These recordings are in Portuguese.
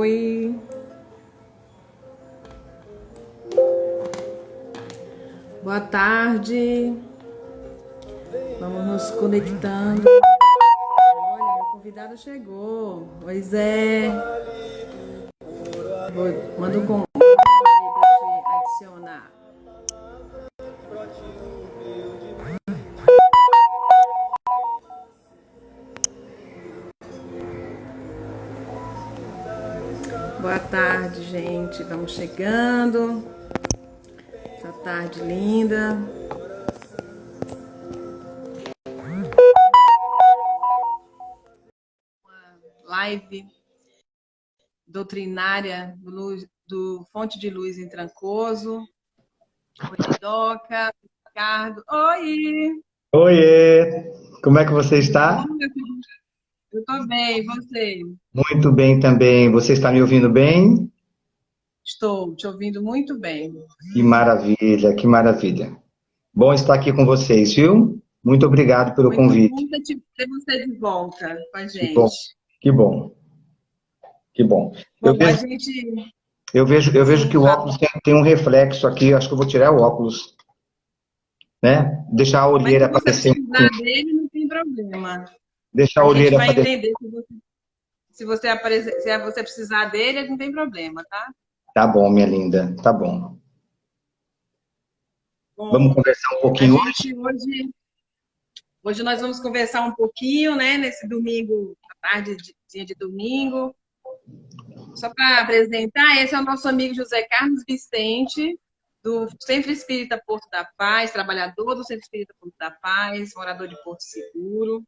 Oi. Boa tarde. Vamos nos conectando. Olha, meu convidado chegou. Oi, Zé. Manda um convite para te adicionar. Boa tarde, gente. Vamos chegando. Essa tarde linda. Live doutrinária do Fonte de Luz em Trancoso. Oi, Doca, Ricardo. Oi! Oiê! Como é que você está? Eu estou bem, e você? Muito bem também. Você está me ouvindo bem? Estou te ouvindo muito bem. Que maravilha, que maravilha. Bom estar aqui com vocês, viu? Muito obrigado pelo Muito convite. bom ter você de volta com a Que bom, gente. que bom, que bom. Eu Bom, a vejo, gente... eu vejo Sim, que o fala. óculos tem um reflexo aqui. Acho que eu vou tirar o óculos, né? Deixar a Mas olheira se você aparecer um precisar pouquinho. dele, não tem problema. Deixar a A gente olheira vai aparecer. entender se você precisar dele, não tem problema, tá? Tá bom, minha linda. Tá bom. Vamos Bom, conversar um a pouquinho hoje? gente hoje nós vamos conversar um pouquinho, né, nesse domingo, dia de domingo. Só para apresentar, esse é o nosso amigo José Carlos Vicente, do Centro Espírita Porto da Paz, trabalhador do Centro Espírita Porto da Paz, morador de Porto Seguro.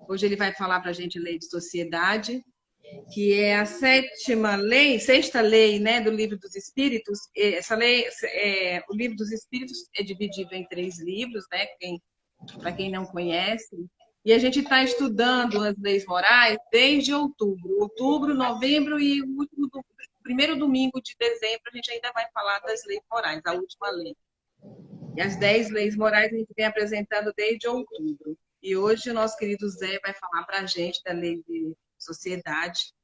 Hoje ele vai falar para a gente lei de sociedade, que é a sexta lei, né, do Livro dos Espíritos. Essa lei, o Livro dos Espíritos é dividido em 3 livros, né, para quem não conhece. E a gente está estudando as leis morais desde outubro. Outubro, novembro e o primeiro domingo de dezembro a gente ainda vai falar das leis morais, a última lei. E as 10 leis morais a gente vem apresentando desde outubro. E hoje o nosso querido Zé vai falar para a gente da lei de sociedade,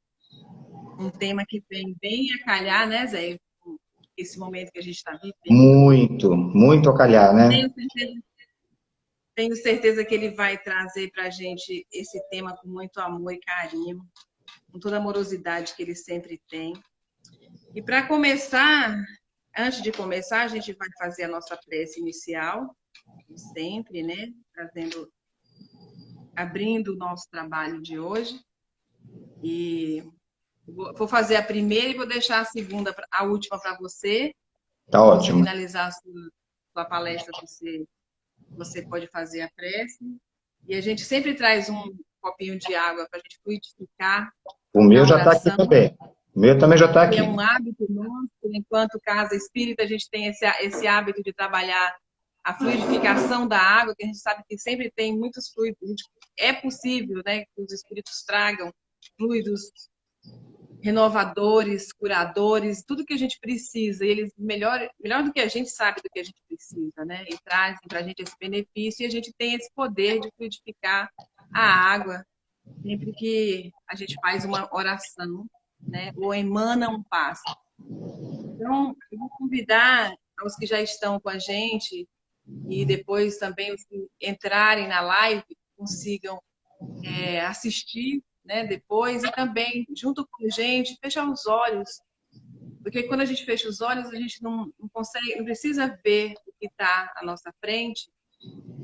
um tema que vem bem a calhar, né, Zé? Esse momento que a gente está vivendo. Muito, muito a calhar, né? Tenho certeza Tenho certeza que ele vai trazer para a gente esse tema com muito amor e carinho, com toda a amorosidade que ele sempre tem. E para começar, antes de começar, a gente vai fazer a nossa prece inicial, sempre, né? Abrindo o nosso trabalho de hoje. E vou fazer a primeira e vou deixar a segunda, a última para você. Tá Quando você ótimo. finalizar a sua palestra, você pode fazer a prece. E a gente sempre traz um copinho de água para a gente fluidificar O meu na já está aqui oração, também. O meu também já está que é aqui. um hábito nosso. Enquanto casa espírita, a gente tem esse hábito de trabalhar a fluidificação da água, que a gente sabe que sempre tem muitos fluidos. É possível, né, que os espíritos tragam fluidos renovadores, curadores, tudo que a gente precisa. E eles, melhor do que a gente sabe do que a gente precisa, né? E trazem para a gente esse benefício e a gente tem esse poder de fluidificar a água sempre que a gente faz uma oração, né? Ou emana um passo. Então, eu vou convidar aos que já estão com a gente e depois também os que entrarem na live consigam assistir, né, depois e também, junto com a gente, fechar os olhos. Porque quando a gente fecha os olhos, a gente não consegue, não precisa ver o que está à nossa frente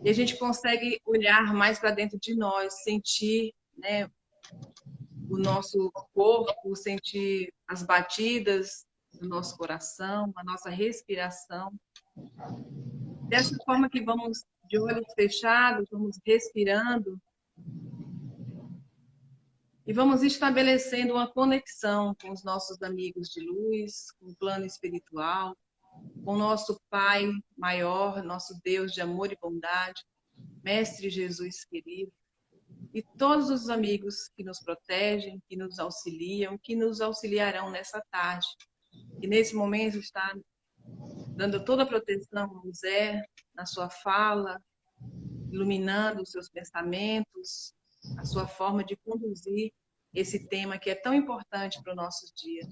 e a gente consegue olhar mais para dentro de nós, sentir, né, o nosso corpo, sentir as batidas do nosso coração, a nossa respiração. Dessa forma que vamos de olhos fechados, vamos respirando e vamos estabelecendo uma conexão com os nossos amigos de luz, com o plano espiritual, com o nosso Pai maior, nosso Deus de amor e bondade, Mestre Jesus querido, e todos os amigos que nos protegem, que nos auxiliam, que nos auxiliarão nessa tarde. E nesse momento está dando toda a proteção ao Zé, na sua fala, iluminando os seus pensamentos, a sua forma de conduzir esse tema que é tão importante para o nosso dia.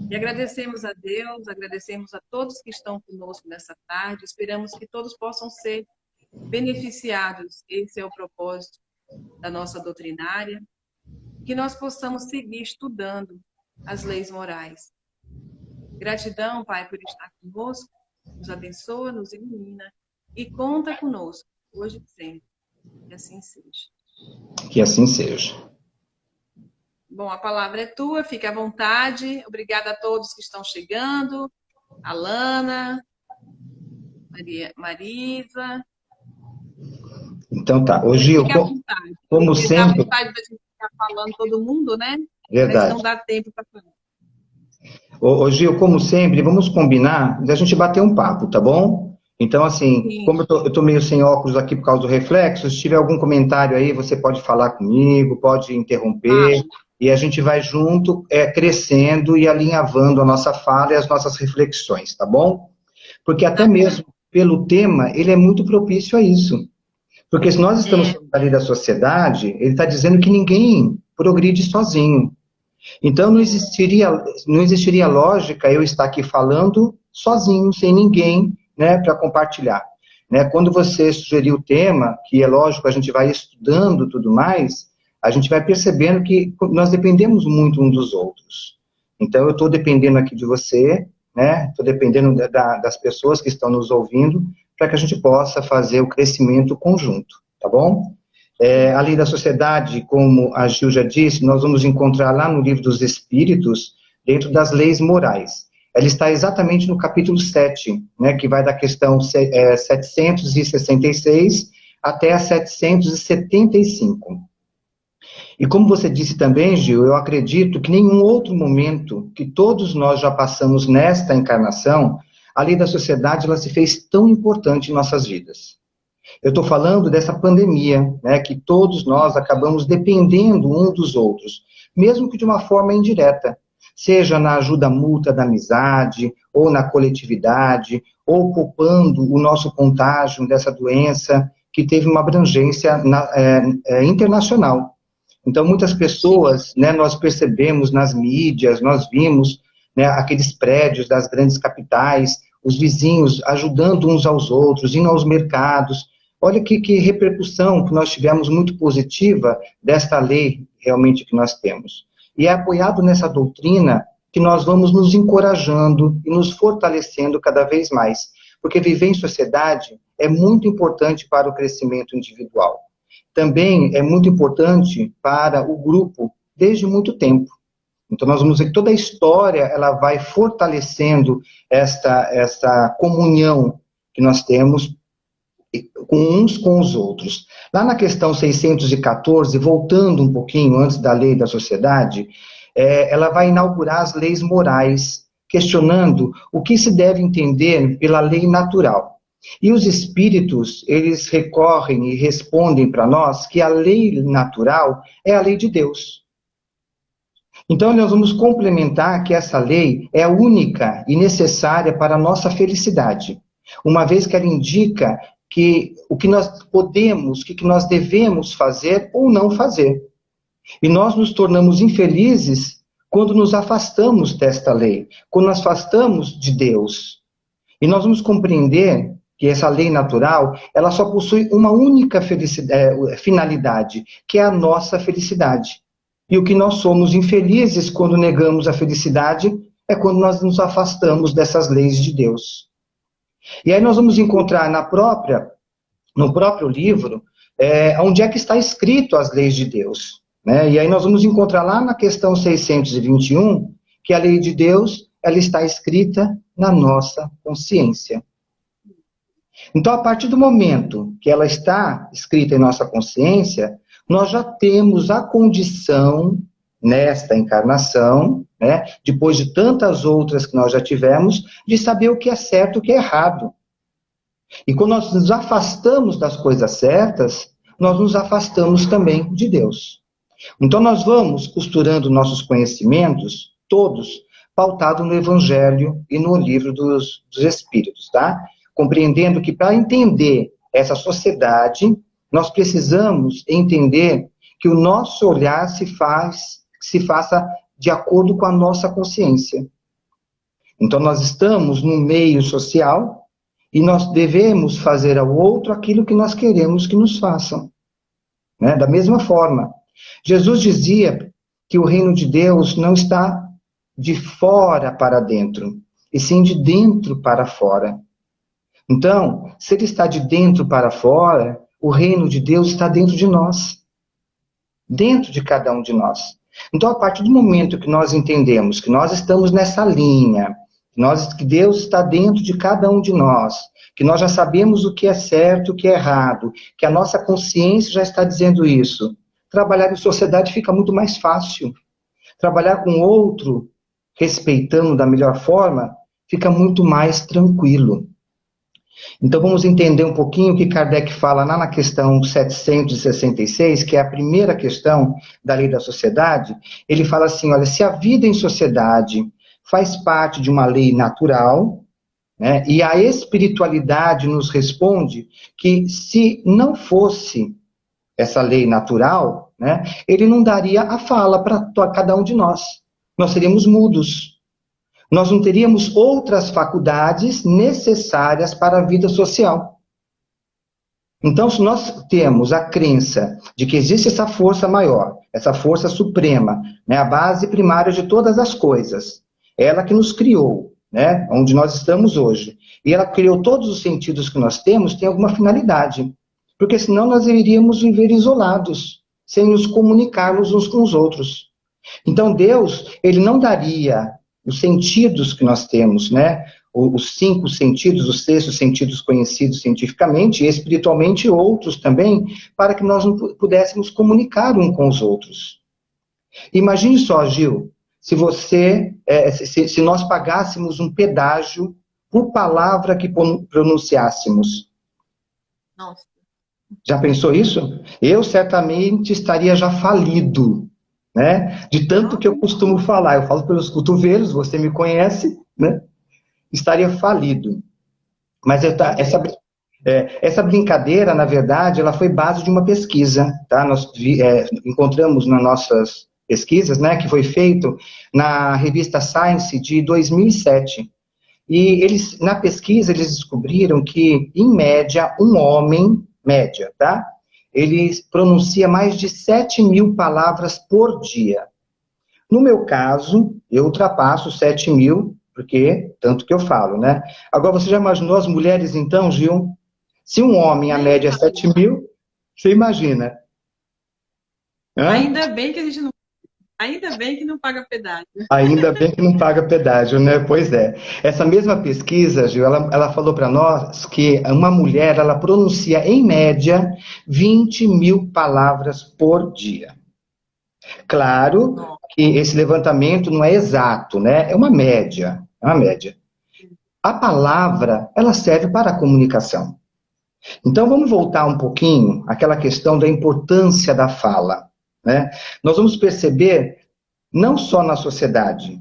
E agradecemos a Deus, agradecemos a todos que estão conosco nessa tarde, esperamos que todos possam ser beneficiados, esse é o propósito da nossa doutrinária, que nós possamos seguir estudando as leis morais. Gratidão, Pai, por estar conosco, nos abençoa, nos ilumina e conta conosco, hoje e sempre. Que assim seja. Que assim seja. Bom, a palavra é tua, fique à vontade. Obrigada a todos que estão chegando. Alana, Marisa. Então tá. Hoje eu, como sempre... Dá vontade de a gente ficar falando todo mundo, né? Verdade. Mas não dá tempo para falar. Ô, Gil, como sempre, vamos combinar de a gente bater um papo, tá bom? Então, assim, sim, como eu tô meio sem óculos aqui por causa do reflexo, se tiver algum comentário aí, você pode falar comigo, pode interromper, e a gente vai junto, crescendo e alinhavando a nossa fala e as nossas reflexões, tá bom? Porque até mesmo pelo tema, ele é muito propício a isso. Porque se nós estamos falando ali da sociedade, ele está dizendo que ninguém progride sozinho. Então, não existiria lógica eu estar aqui falando sozinho, sem ninguém, né, para compartilhar. Né? Quando você sugeriu o tema, que é lógico, a gente vai estudando tudo mais, a gente vai percebendo que nós dependemos muito uns dos outros. Então, eu estou dependendo aqui de você, né? Estou dependendo das pessoas que estão nos ouvindo, para que a gente possa fazer o crescimento conjunto, tá bom? A lei da sociedade, como a Gil já disse, nós vamos encontrar lá no Livro dos Espíritos, dentro das leis morais. Ela está exatamente no capítulo 7, né, que vai da questão 766 até a 775. E como você disse também, Gil, eu acredito que nenhum outro momento que todos nós já passamos nesta encarnação, a lei da sociedade ela se fez tão importante em nossas vidas. Eu estou falando dessa pandemia, né, que todos nós acabamos dependendo um dos outros, mesmo que de uma forma indireta, seja na ajuda mútua da amizade, ou na coletividade, ou poupando o nosso contágio dessa doença, que teve uma abrangência internacional. Então, muitas pessoas, né, nós percebemos nas mídias, nós vimos, né, aqueles prédios das grandes capitais, os vizinhos ajudando uns aos outros, indo aos mercados. Olha que repercussão que nós tivemos muito positiva desta lei realmente que nós temos. E é apoiado nessa doutrina que nós vamos nos encorajando e nos fortalecendo cada vez mais. Porque viver em sociedade é muito importante para o crescimento individual. Também é muito importante para o grupo desde muito tempo. Então nós vamos ver que toda a história ela vai fortalecendo esta comunhão que nós temos uns com os outros. Lá na questão 614, voltando um pouquinho antes da lei da sociedade, ela vai inaugurar as leis morais, questionando o que se deve entender pela lei natural. E os espíritos, eles recorrem e respondem para nós que a lei natural é a lei de Deus. Então, nós vamos complementar que essa lei é única e necessária para a nossa felicidade, uma vez que ela indica o que nós podemos, o que nós devemos fazer ou não fazer. E nós nos tornamos infelizes quando nos afastamos desta lei, quando nos afastamos de Deus. E nós vamos compreender que essa lei natural, ela só possui uma única finalidade, que é a nossa felicidade. E o que nós somos infelizes quando negamos a felicidade é quando nós nos afastamos dessas leis de Deus. E aí nós vamos encontrar no próprio livro, onde é que está escrito as leis de Deus. Né? E aí nós vamos encontrar lá na questão 621, que a lei de Deus, ela está escrita na nossa consciência. Então, a partir do momento que ela está escrita em nossa consciência, nós já temos a condição, nesta encarnação, né, depois de tantas outras que nós já tivemos, de saber o que é certo e o que é errado. E quando nós nos afastamos das coisas certas, nós nos afastamos também de Deus. Então nós vamos costurando nossos conhecimentos, todos, pautados no Evangelho e no Livro dos Espíritos, tá? Compreendendo que para entender essa sociedade, nós precisamos entender que o nosso olhar se faça de acordo com a nossa consciência. Então, nós estamos no meio social e nós devemos fazer ao outro aquilo que nós queremos que nos façam. Né? Da mesma forma, Jesus dizia que o reino de Deus não está de fora para dentro, e sim de dentro para fora. Então, se ele está de dentro para fora, o reino de Deus está dentro de nós, dentro de cada um de nós. Então, a partir do momento que nós entendemos que nós estamos nessa linha, que Deus está dentro de cada um de nós, que nós já sabemos o que é certo e o que é errado, que a nossa consciência já está dizendo isso, trabalhar em sociedade fica muito mais fácil. Trabalhar com o outro, respeitando da melhor forma, fica muito mais tranquilo. Então vamos entender um pouquinho o que Kardec fala lá na questão 766, que é a primeira questão da lei da sociedade. Ele fala assim, olha, se a vida em sociedade faz parte de uma lei natural, né, e a espiritualidade nos responde que se não fosse essa lei natural, né, ele não daria a fala para cada um de nós. Nós seríamos mudos. Nós não teríamos outras faculdades necessárias para a vida social. Então, se nós temos a crença de que existe essa força maior, essa força suprema, né, a base primária de todas as coisas, ela que nos criou, né, onde nós estamos hoje, e ela criou todos os sentidos que nós temos, tem alguma finalidade. Porque senão nós iríamos viver isolados, sem nos comunicarmos uns com os outros. Então Deus, ele não daria os sentidos que nós temos, né? Os 5 sentidos, os 6 sentidos conhecidos cientificamente e espiritualmente outros também, para que nós pudéssemos comunicar uns com os outros. Imagine só, Gil, se nós pagássemos um pedágio por palavra que pronunciássemos. Nossa. Já pensou isso? Eu certamente estaria já falido, né? De tanto que eu costumo falar. Eu falo pelos cotovelos, você me conhece, né? Estaria falido. Mas essa brincadeira, na verdade, ela foi base de uma pesquisa, tá? Nós encontramos nas nossas pesquisas, né, que foi feito na revista Science de 2007. E na pesquisa, eles descobriram que, em média, um homem, média, tá? Ele pronuncia mais de 7.000 palavras por dia. No meu caso, eu ultrapasso 7.000, porque tanto que eu falo, né? Agora, você já imaginou as mulheres, então, Gil? Se um homem, a média é 7.000, você imagina. Hã? Ainda bem que a gente não... Ainda bem que não paga pedágio. Ainda bem que não paga pedágio, né? Pois é. Essa mesma pesquisa, Gil, ela falou para nós que uma mulher, ela pronuncia, em média, 20.000 palavras por dia. Claro que esse levantamento não é exato, né? É uma média, é uma média. A palavra, ela serve para a comunicação. Então, vamos voltar um pouquinho àquela questão da importância da fala, né? Nós vamos perceber, não só na sociedade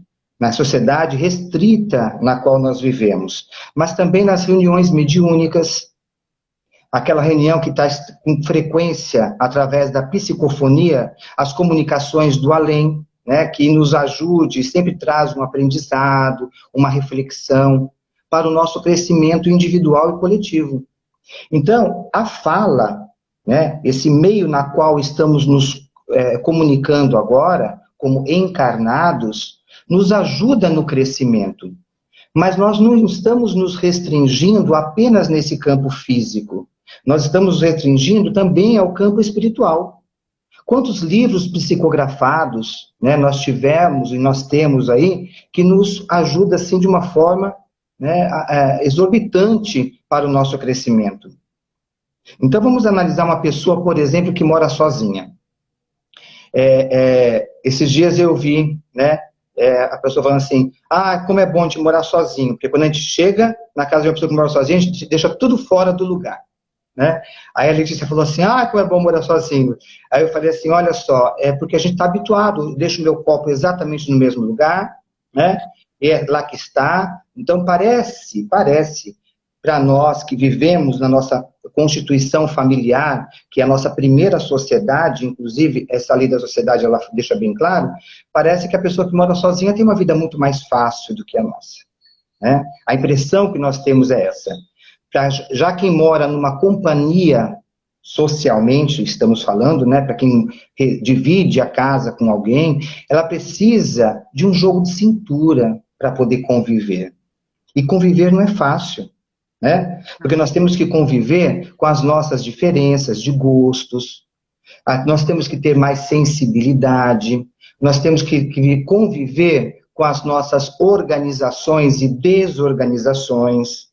restrita na qual nós vivemos, mas também nas reuniões mediúnicas, aquela reunião que está com frequência através da psicofonia, as comunicações do além, né, que nos ajude, sempre traz um aprendizado, uma reflexão para o nosso crescimento individual e coletivo. Então, a fala, né, esse meio na qual estamos nos comunicando agora, como encarnados, nos ajuda no crescimento. Mas nós não estamos nos restringindo apenas nesse campo físico. Nós estamos restringindo também ao campo espiritual. Quantos livros psicografados, né, nós tivemos e nós temos aí, que nos ajuda assim de uma forma, né, exorbitante para o nosso crescimento. Então vamos analisar uma pessoa, por exemplo, que mora sozinha. Esses dias eu vi, né, a pessoa falando assim, como é bom de morar sozinho, porque quando a gente chega na casa de uma pessoa que mora sozinha, a gente deixa tudo fora do lugar, né? Aí a Letícia falou assim, como é bom morar sozinho. Aí eu falei assim, olha só, é porque a gente está habituado, eu deixo o meu copo exatamente no mesmo lugar, né? É lá que está. Então parece para nós que vivemos na nossa constituição familiar, que é a nossa primeira sociedade, inclusive essa lei da sociedade ela deixa bem claro, parece que a pessoa que mora sozinha tem uma vida muito mais fácil do que a nossa, né? A impressão que nós temos é essa. Já quem mora numa companhia, socialmente, estamos falando, né, para quem divide a casa com alguém, ela precisa de um jogo de cintura para poder conviver. E conviver não é fácil, né? Porque nós temos que conviver com as nossas diferenças de gostos, nós temos que ter mais sensibilidade, nós temos que conviver com as nossas organizações e desorganizações,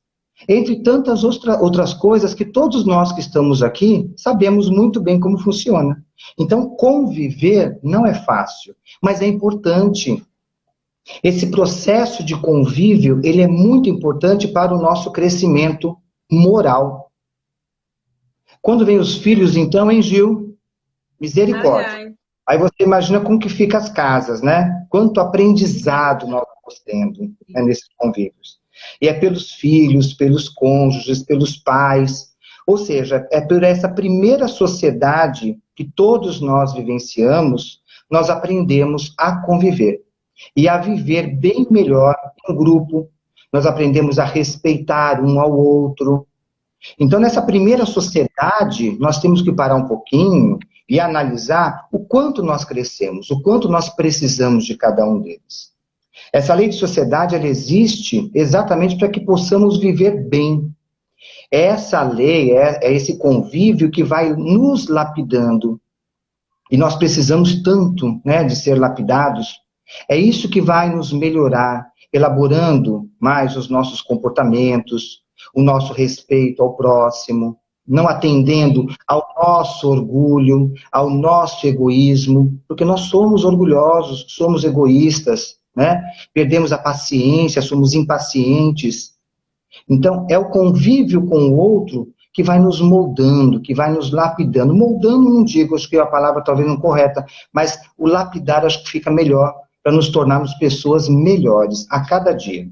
entre tantas outras coisas que todos nós que estamos aqui sabemos muito bem como funciona. Então, conviver não é fácil, mas é importante. Esse processo de convívio, ele é muito importante para o nosso crescimento moral. Quando vem os filhos, então, hein, Gil? Misericórdia. Ai, ai. Aí você imagina como que fica as casas, né? Quanto aprendizado nós estamos tendo, né, nesses convívios. E é pelos filhos, pelos cônjuges, pelos pais. Ou seja, é por essa primeira sociedade que todos nós vivenciamos, nós aprendemos a conviver. E a viver bem melhor em grupo. Nós aprendemos a respeitar um ao outro. Então, nessa primeira sociedade, nós temos que parar um pouquinho e analisar o quanto nós crescemos, o quanto nós precisamos de cada um deles. Essa lei de sociedade, ela existe exatamente para que possamos viver bem. Essa lei, é esse convívio que vai nos lapidando. E nós precisamos tanto, né, de ser lapidados. É isso que vai nos melhorar, elaborando mais os nossos comportamentos, o nosso respeito ao próximo, não atendendo ao nosso orgulho, ao nosso egoísmo, porque nós somos orgulhosos, somos egoístas, né? Perdemos a paciência, somos impacientes. Então, é o convívio com o outro que vai nos moldando, que vai nos lapidando. Moldando, não digo, acho que a palavra talvez não correta, mas o lapidar acho que fica melhor, para nos tornarmos pessoas melhores a cada dia.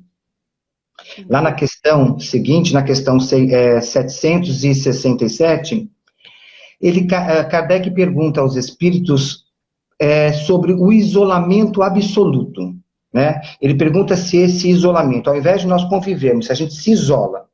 Lá na questão seguinte, na questão 767, Kardec pergunta aos espíritos sobre o isolamento absoluto, né? Ele pergunta se esse isolamento, ao invés de nós convivermos, se a gente se isola,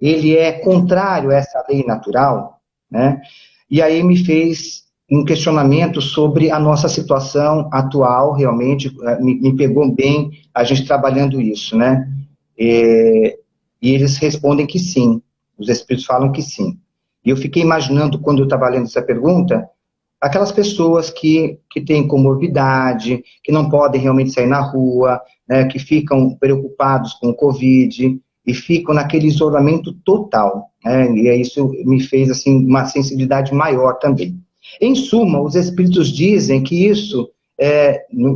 ele é contrário a essa lei natural, né? E aí me fez um questionamento sobre a nossa situação atual, realmente, me pegou bem a gente trabalhando isso, né? E eles respondem que sim, os espíritos falam que sim. E eu fiquei imaginando, quando eu estava lendo essa pergunta, aquelas pessoas que têm comorbidade, que não podem realmente sair na rua, né, que ficam preocupados com o Covid e ficam naquele isolamento total, né? E isso me fez assim, uma sensibilidade maior também. Em suma, os espíritos dizem que isso,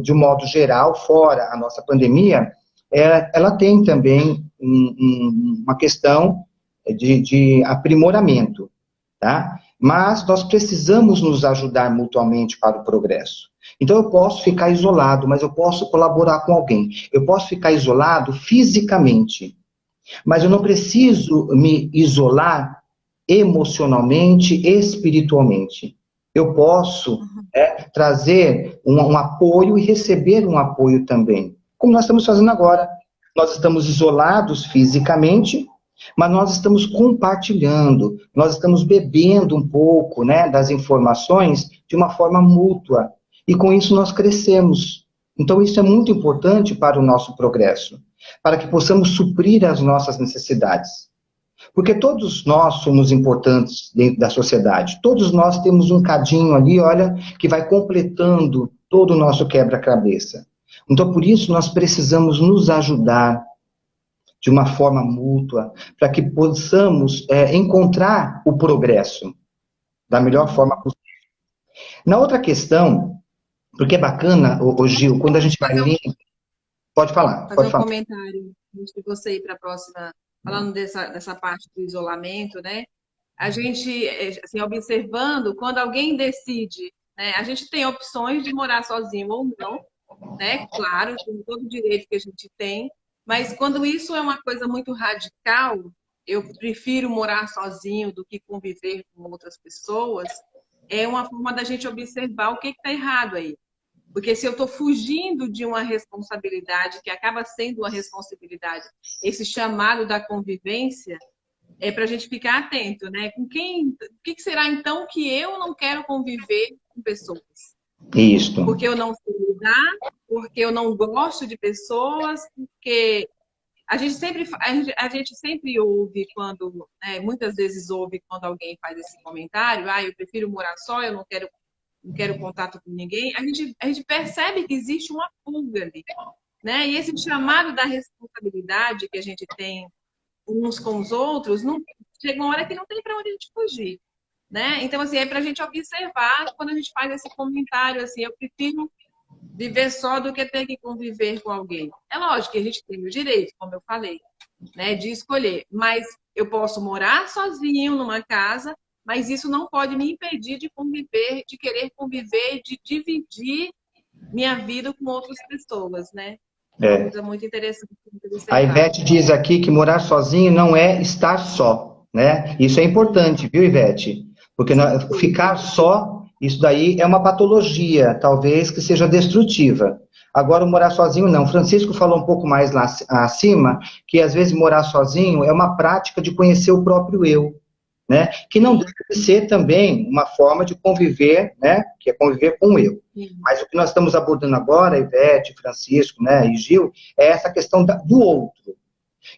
de um modo geral, fora a nossa pandemia, ela tem também uma questão de aprimoramento, tá? Mas nós precisamos nos ajudar mutuamente para o progresso. Então, eu posso ficar isolado, mas eu posso colaborar com alguém. Eu posso ficar isolado fisicamente, mas eu não preciso me isolar emocionalmente, espiritualmente. Eu posso trazer um apoio e receber um apoio também. Como nós estamos fazendo agora. Nós estamos isolados fisicamente, mas nós estamos compartilhando, nós estamos bebendo um pouco, né, das informações de uma forma mútua. E com isso nós crescemos. Então isso é muito importante para o nosso progresso, para que possamos suprir as nossas necessidades. Porque todos nós somos importantes dentro da sociedade. Todos nós temos um cadinho ali, olha, que vai completando todo o nosso quebra-cabeça. Então, por isso, nós precisamos nos ajudar de uma forma mútua, para que possamos encontrar o progresso da melhor forma possível. Na outra questão, porque é bacana, Gil, quando a gente vai ler... Pode falar, fazer pode um falar. comentário antes de você ir para a próxima, falando dessa parte do isolamento, né? A gente, assim, observando, quando alguém decide, né? A gente tem opções de morar sozinho ou não, né? Claro, com todo o direito que a gente tem, mas quando isso é uma coisa muito radical, eu prefiro morar sozinho do que conviver com outras pessoas, é uma forma da gente observar o que está errado aí. Porque se eu estou fugindo de uma responsabilidade, que acaba sendo uma responsabilidade, esse chamado da convivência, é para a gente ficar atento, né? Com quem, o que será então que eu não quero conviver com pessoas? Isso. Porque eu não sei lidar, porque eu não gosto de pessoas, porque a gente sempre ouve quando, né, muitas vezes ouve quando alguém faz esse comentário, eu prefiro morar só, eu não quero contato com ninguém. A gente percebe que existe uma fuga ali, né? E esse chamado da responsabilidade que a gente tem uns com os outros, não, chega uma hora que não tem para onde a gente fugir, né? Então, assim, é para a gente observar quando a gente faz esse comentário, assim, eu prefiro viver só do que ter que conviver com alguém. É lógico que a gente tem o direito, como eu falei, né, de escolher, mas eu posso morar sozinho numa casa, mas isso não pode me impedir de conviver, de querer conviver, de dividir minha vida com outras pessoas, né? É uma coisa muito interessante. A Ivete diz aqui que morar sozinho não é estar só, né? Isso é importante, viu, Ivete? Porque ficar só, isso daí é uma patologia, talvez, que seja destrutiva. Agora, o morar sozinho, não. Francisco falou um pouco mais lá acima, que às vezes morar sozinho é uma prática de conhecer o próprio eu, né? Que não deve ser também uma forma de conviver, né? Que é conviver com o eu. Mas o que nós estamos abordando agora, Ivete, Francisco, né, e Gil, é essa questão do outro.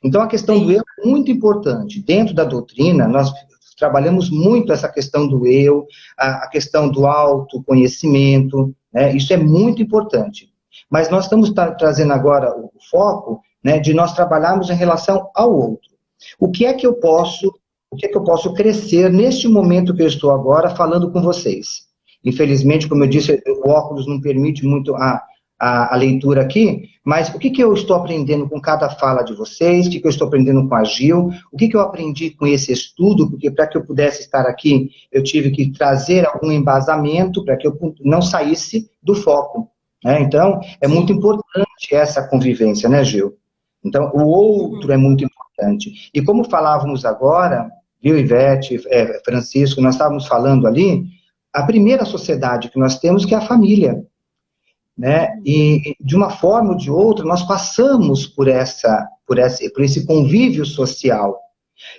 Então, a questão do eu é muito importante. Dentro da doutrina, nós trabalhamos muito essa questão do eu, a questão do autoconhecimento, né? Isso é muito importante. Mas nós estamos trazendo agora o foco, né, de nós trabalharmos em relação ao outro. O que é que eu posso crescer neste momento que eu estou agora falando com vocês? Infelizmente, como eu disse, o óculos não permite muito a leitura aqui, mas o que eu estou aprendendo com cada fala de vocês, o que eu estou aprendendo com a Gil, o que eu aprendi com esse estudo, porque para que eu pudesse estar aqui, eu tive que trazer algum embasamento para que eu não saísse do foco, né? Então, é muito importante essa convivência, né, Gil? Então, o outro é muito importante. E como falávamos agora, viu, Ivete, Francisco, nós estávamos falando ali, a primeira sociedade que nós temos que é a família, né? E de uma forma ou de outra nós passamos por esse convívio social.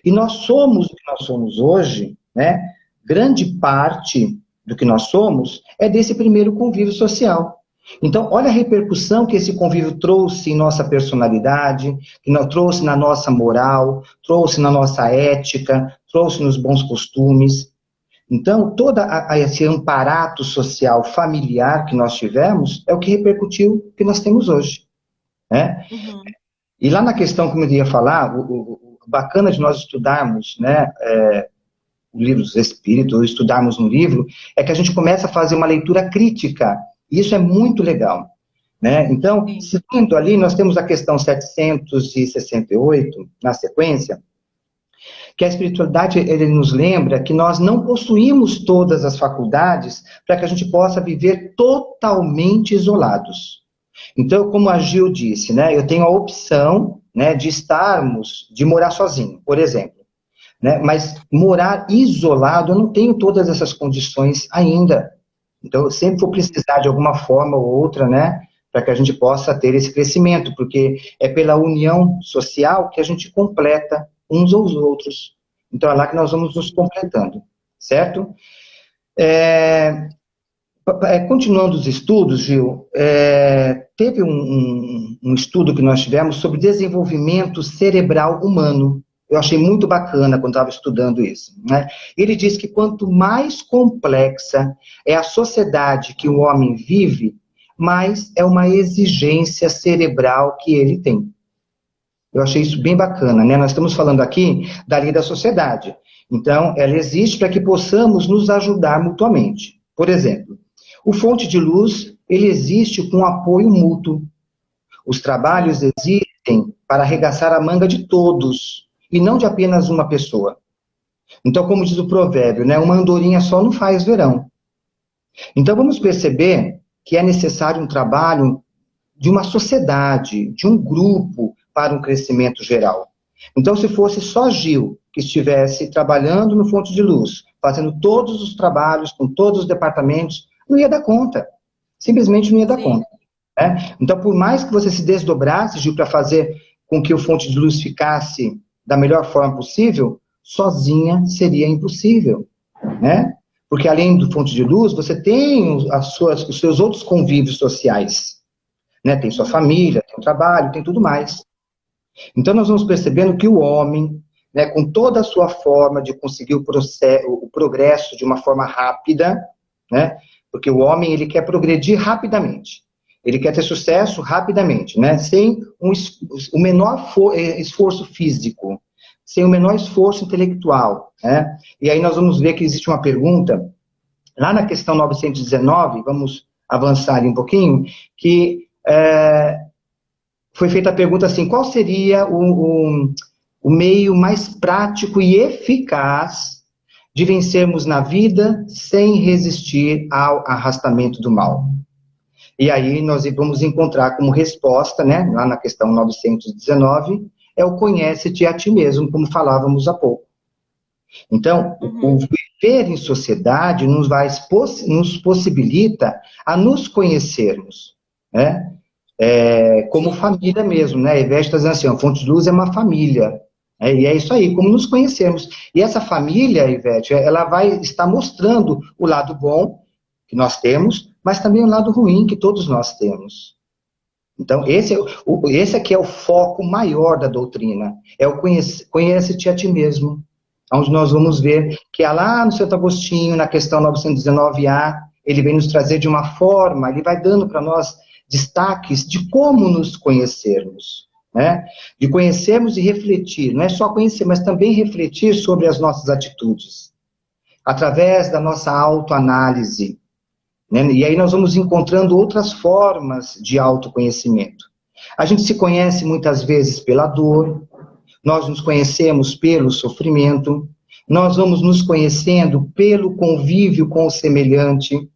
E nós somos o que nós somos hoje, né? Grande parte do que nós somos é desse primeiro convívio social. Então, olha a repercussão que esse convívio trouxe em nossa personalidade, que trouxe na nossa moral, trouxe na nossa ética, trouxe nos bons costumes. Então, todo esse amparato social, familiar que nós tivemos, é o que repercutiu que nós temos hoje, né? Uhum. E lá na questão, como eu ia falar, o bacana de nós estudarmos, né, o livro dos Espíritos, ou estudarmos um livro, é que a gente começa a fazer uma leitura crítica. Isso é muito legal, né? Então, seguindo ali, nós temos a questão 768, na sequência, que a espiritualidade, ele nos lembra que nós não possuímos todas as faculdades para que a gente possa viver totalmente isolados. Então, como a Gil disse, né, eu tenho a opção, né, de morar sozinho, por exemplo, né, mas morar isolado, eu não tenho todas essas condições ainda. Então, eu sempre vou precisar de alguma forma ou outra, né, para que a gente possa ter esse crescimento, porque é pela união social que a gente completa uns aos outros. Então, é lá que nós vamos nos completando, certo? Continuando os estudos, Gil, teve um estudo que nós tivemos sobre desenvolvimento cerebral humano. Eu achei muito bacana quando estava estudando isso, né? Ele diz que quanto mais complexa é a sociedade que o homem vive, mais é uma exigência cerebral que ele tem. Eu achei isso bem bacana, né? Nós estamos falando aqui da lei da sociedade. Então, ela existe para que possamos nos ajudar mutuamente. Por exemplo, o Fonte de Luz, ele existe com apoio mútuo. Os trabalhos existem para arregaçar a manga de todos, e não de apenas uma pessoa. Então, como diz o provérbio, né? Uma andorinha só não faz verão. Então, vamos perceber que é necessário um trabalho de uma sociedade, de um grupo, para um crescimento geral. Então, se fosse só Gil que estivesse trabalhando no Fonte de Luz, fazendo todos os trabalhos com todos os departamentos, não ia dar conta. Simplesmente não ia dar Sim. conta. Né? Então, por mais que você se desdobrasse, Gil, para fazer com que o Fonte de Luz ficasse da melhor forma possível, sozinha seria impossível. Né? Porque além do Fonte de Luz, você tem os seus outros convívios sociais. Né? Tem sua família, tem o trabalho, tem tudo mais. Então, nós vamos percebendo que o homem, né, com toda a sua forma de conseguir o progresso de uma forma rápida, né, porque o homem ele quer progredir rapidamente, ele quer ter sucesso rapidamente, né, sem o menor esforço físico, sem o menor esforço intelectual. Né? E aí nós vamos ver que existe uma pergunta, lá na questão 919, vamos avançar ali um pouquinho, que foi feita a pergunta assim, qual seria o meio mais prático e eficaz de vencermos na vida sem resistir ao arrastamento do mal? E aí nós vamos encontrar como resposta, né, lá na questão 919, é o conhece-te a ti mesmo, como falávamos há pouco. Então, o viver em sociedade nos possibilita a nos conhecermos, né? Como família mesmo, né? A Ivete está dizendo assim, a Fonte de Luz é uma família. E é isso aí, como nos conhecemos. E essa família, Ivete, ela vai estar mostrando o lado bom que nós temos, mas também o lado ruim que todos nós temos. Então, esse aqui é o foco maior da doutrina. É o conhece-te a ti mesmo. Onde nós vamos ver que lá no Santo Agostinho, na questão 919A, ele vem nos trazer de uma forma, ele vai dando para nós destaques de como nos conhecermos, né? De conhecermos e refletir, não é só conhecer, mas também refletir sobre as nossas atitudes, através da nossa autoanálise, né? E aí nós vamos encontrando outras formas de autoconhecimento. A gente se conhece muitas vezes pela dor, nós nos conhecemos pelo sofrimento, nós vamos nos conhecendo pelo convívio com o semelhante.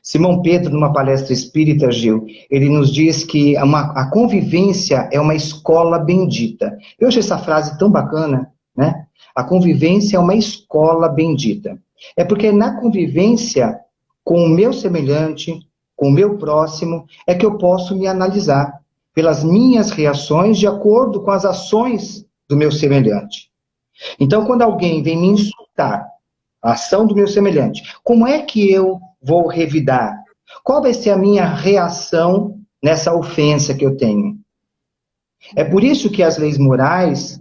Simão Pedro, numa palestra espírita, Gil, ele nos diz que a convivência é uma escola bendita. Eu achei essa frase tão bacana, né? A convivência é uma escola bendita. É porque na convivência com o meu semelhante, com o meu próximo, é que eu posso me analisar pelas minhas reações de acordo com as ações do meu semelhante. Então, quando alguém vem me insultar, a ação do meu semelhante, como é que eu vou revidar? Qual vai ser a minha reação nessa ofensa que eu tenho? É por isso que as leis morais,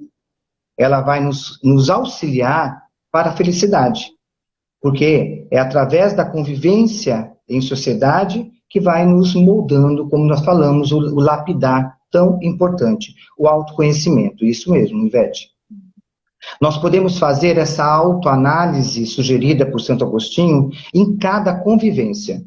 ela vai nos auxiliar para a felicidade. Porque é através da convivência em sociedade que vai nos moldando, como nós falamos, o lapidar tão importante, o autoconhecimento. Isso mesmo, Ivete. Nós podemos fazer essa autoanálise sugerida por Santo Agostinho em cada convivência.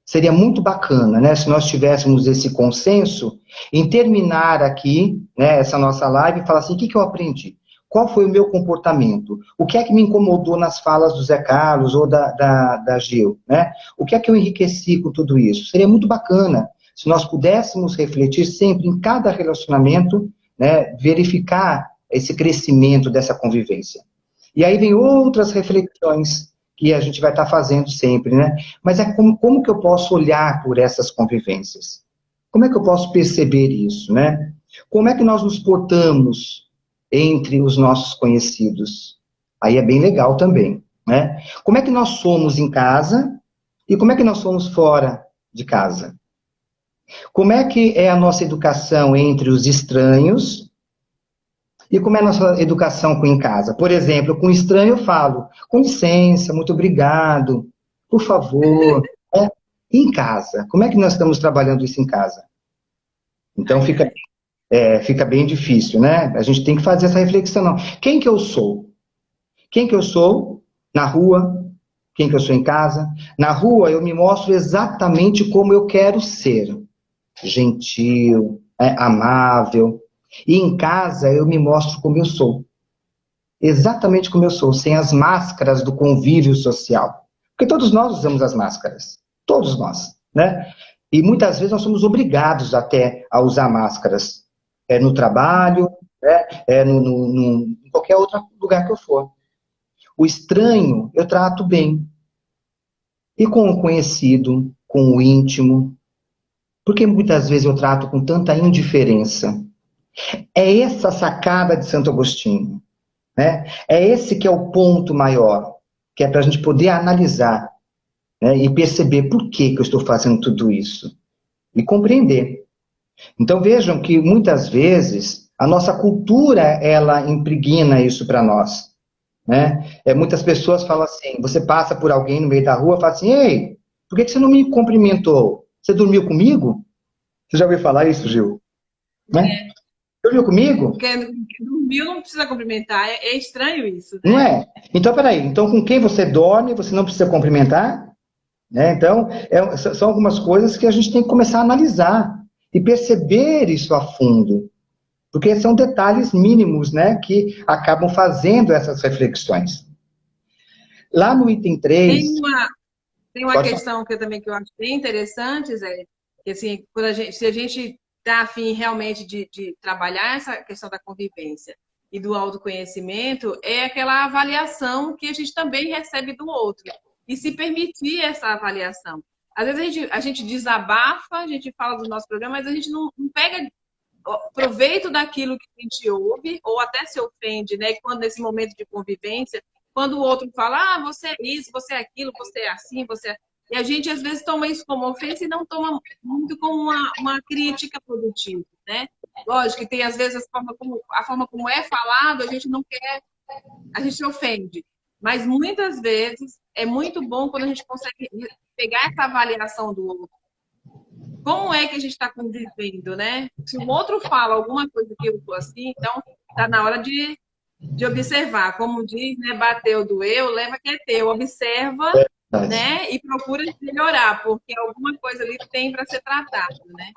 Seria muito bacana, né, se nós tivéssemos esse consenso em terminar aqui, né, essa nossa live e falar assim, o que eu aprendi? Qual foi o meu comportamento? O que é que me incomodou nas falas do Zé Carlos ou da Gil? Né? O que é que eu enriqueci com tudo isso? Seria muito bacana se nós pudéssemos refletir sempre em cada relacionamento, né, verificar esse crescimento dessa convivência. E aí vem outras reflexões que a gente vai estar fazendo sempre, né? Mas é como que eu posso olhar por essas convivências? Como é que eu posso perceber isso, né? Como é que nós nos portamos entre os nossos conhecidos? Aí é bem legal também, né? Como é que nós somos em casa e como é que nós somos fora de casa? Como é que é a nossa educação entre os estranhos e como é a nossa educação em casa? Por exemplo, com estranho eu falo, com licença, muito obrigado, por favor. Em casa, como é que nós estamos trabalhando isso em casa? Então fica bem difícil, né? A gente tem que fazer essa reflexão. Não. Quem que eu sou? Quem que eu sou na rua? Quem que eu sou em casa? Na rua eu me mostro exatamente como eu quero ser. Gentil, amável. E em casa eu me mostro como eu sou. Exatamente como eu sou, sem as máscaras do convívio social. Porque todos nós usamos as máscaras. Todos nós, né? E muitas vezes nós somos obrigados até a usar máscaras. No trabalho, né? Em qualquer outro lugar que eu for. O estranho eu trato bem. E com o conhecido, com o íntimo, porque muitas vezes eu trato com tanta indiferença. É essa a sacada de Santo Agostinho, né? É esse que é o ponto maior, que é para a gente poder analisar, né? E perceber por que eu estou fazendo tudo isso. E compreender. Então vejam que muitas vezes a nossa cultura, ela impregna isso para nós, né? Muitas pessoas falam assim, você passa por alguém no meio da rua e fala assim, ei, por que você não me cumprimentou? Você dormiu comigo? Você já ouviu falar isso, Gil? Né? Dormiu comigo? Porque dormiu não precisa cumprimentar. É estranho isso, Não né? é? Então, peraí. Então, com quem você dorme, você não precisa cumprimentar? Né? Então, são algumas coisas que a gente tem que começar a analisar e perceber isso a fundo. Porque são detalhes mínimos, né, que acabam fazendo essas reflexões. Lá no item 3... Tem uma questão que eu acho bem interessante, Zé, que assim, se a gente está afim realmente de trabalhar essa questão da convivência e do autoconhecimento, é aquela avaliação que a gente também recebe do outro. E se permitir essa avaliação. Às vezes a gente desabafa, a gente fala do nosso programa, mas a gente não pega proveito daquilo que a gente ouve, ou até se ofende, né? Quando nesse momento de convivência, quando o outro fala, você é isso, você é aquilo, você é assim, você é... E a gente, às vezes, toma isso como ofensa e não toma muito como uma crítica produtiva, né? Lógico que tem, às vezes, a forma como é falado, a gente não quer, a gente se ofende. Mas, muitas vezes, é muito bom quando a gente consegue pegar essa avaliação do outro. Como é que a gente está convivendo, né? Se o outro fala alguma coisa que eu estou assim, então está na hora de observar. Como diz, né? Bateu, doeu, leva que é teu. Observa, né? E procura melhorar, porque alguma coisa ali tem para ser tratada, né?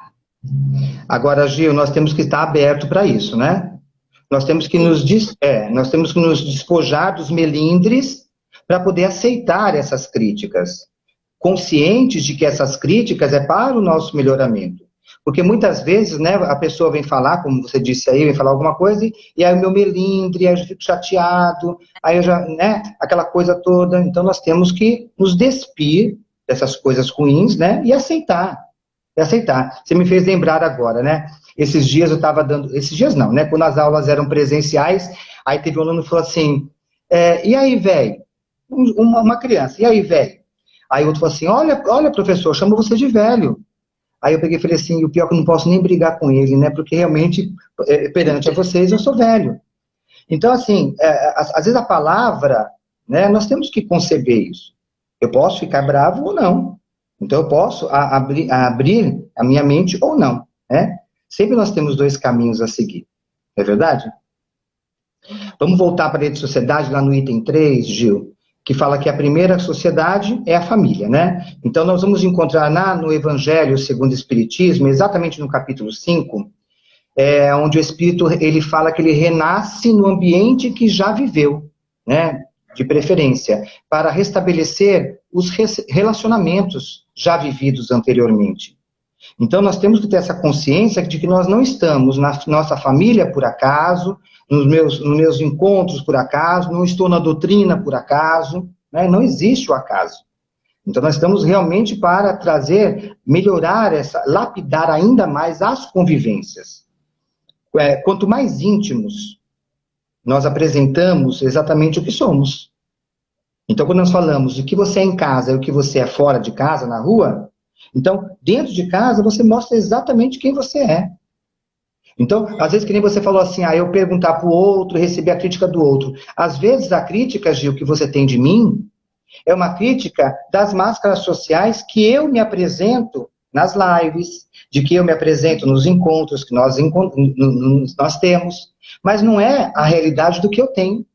Agora, Gil, nós temos que estar aberto para isso, né? Nós temos que nós temos que nos despojar dos melindres para poder aceitar essas críticas, conscientes de que essas críticas é para o nosso melhoramento. Porque muitas vezes, né, a pessoa vem falar, como você disse aí, vem falar alguma coisa, e aí o meu melindre, aí eu fico chateado, aí eu já, né, aquela coisa toda. Então nós temos que nos despir dessas coisas ruins, né, e aceitar. E aceitar. Você me fez lembrar agora, né? Esses dias eu estava dando, esses dias não, né? Quando as aulas eram presenciais, aí teve um aluno que falou assim, e aí, velho? Uma criança, e aí, velho? Aí o outro falou assim, olha, professor, eu chamo você de velho. Aí eu peguei e falei assim, o pior é que eu não posso nem brigar com ele, né? Porque realmente, perante a vocês, eu sou velho. Então, assim, às vezes a palavra, né? Nós temos que conceber isso. Eu posso ficar bravo ou não. Então eu posso abrir a minha mente ou não, né? Sempre nós temos dois caminhos a seguir. É verdade? Vamos voltar para a lei de sociedade, lá no item 3, Gil, que fala que a primeira sociedade é a família, né? Então, nós vamos encontrar no Evangelho segundo o Espiritismo, exatamente no capítulo 5, onde o Espírito ele fala que ele renasce no ambiente que já viveu, né? De preferência, para restabelecer os relacionamentos já vividos anteriormente. Então, nós temos que ter essa consciência de que nós não estamos na nossa família por acaso, nos meus encontros por acaso, não estou na doutrina por acaso, né? Não existe o acaso. Então, nós estamos realmente para melhorar lapidar ainda mais as convivências. Quanto mais íntimos nós apresentamos exatamente o que somos. Então, quando nós falamos de que você é em casa e o que você é fora de casa, na rua, então, dentro de casa, você mostra exatamente quem você é. Então, às vezes, que nem você falou assim, eu perguntar para o outro, receber a crítica do outro. Às vezes, a crítica, Gil, que você tem de mim, é uma crítica das máscaras sociais que eu me apresento nas lives, de que eu me apresento nos encontros que nós temos, mas não é a realidade do que eu tenho.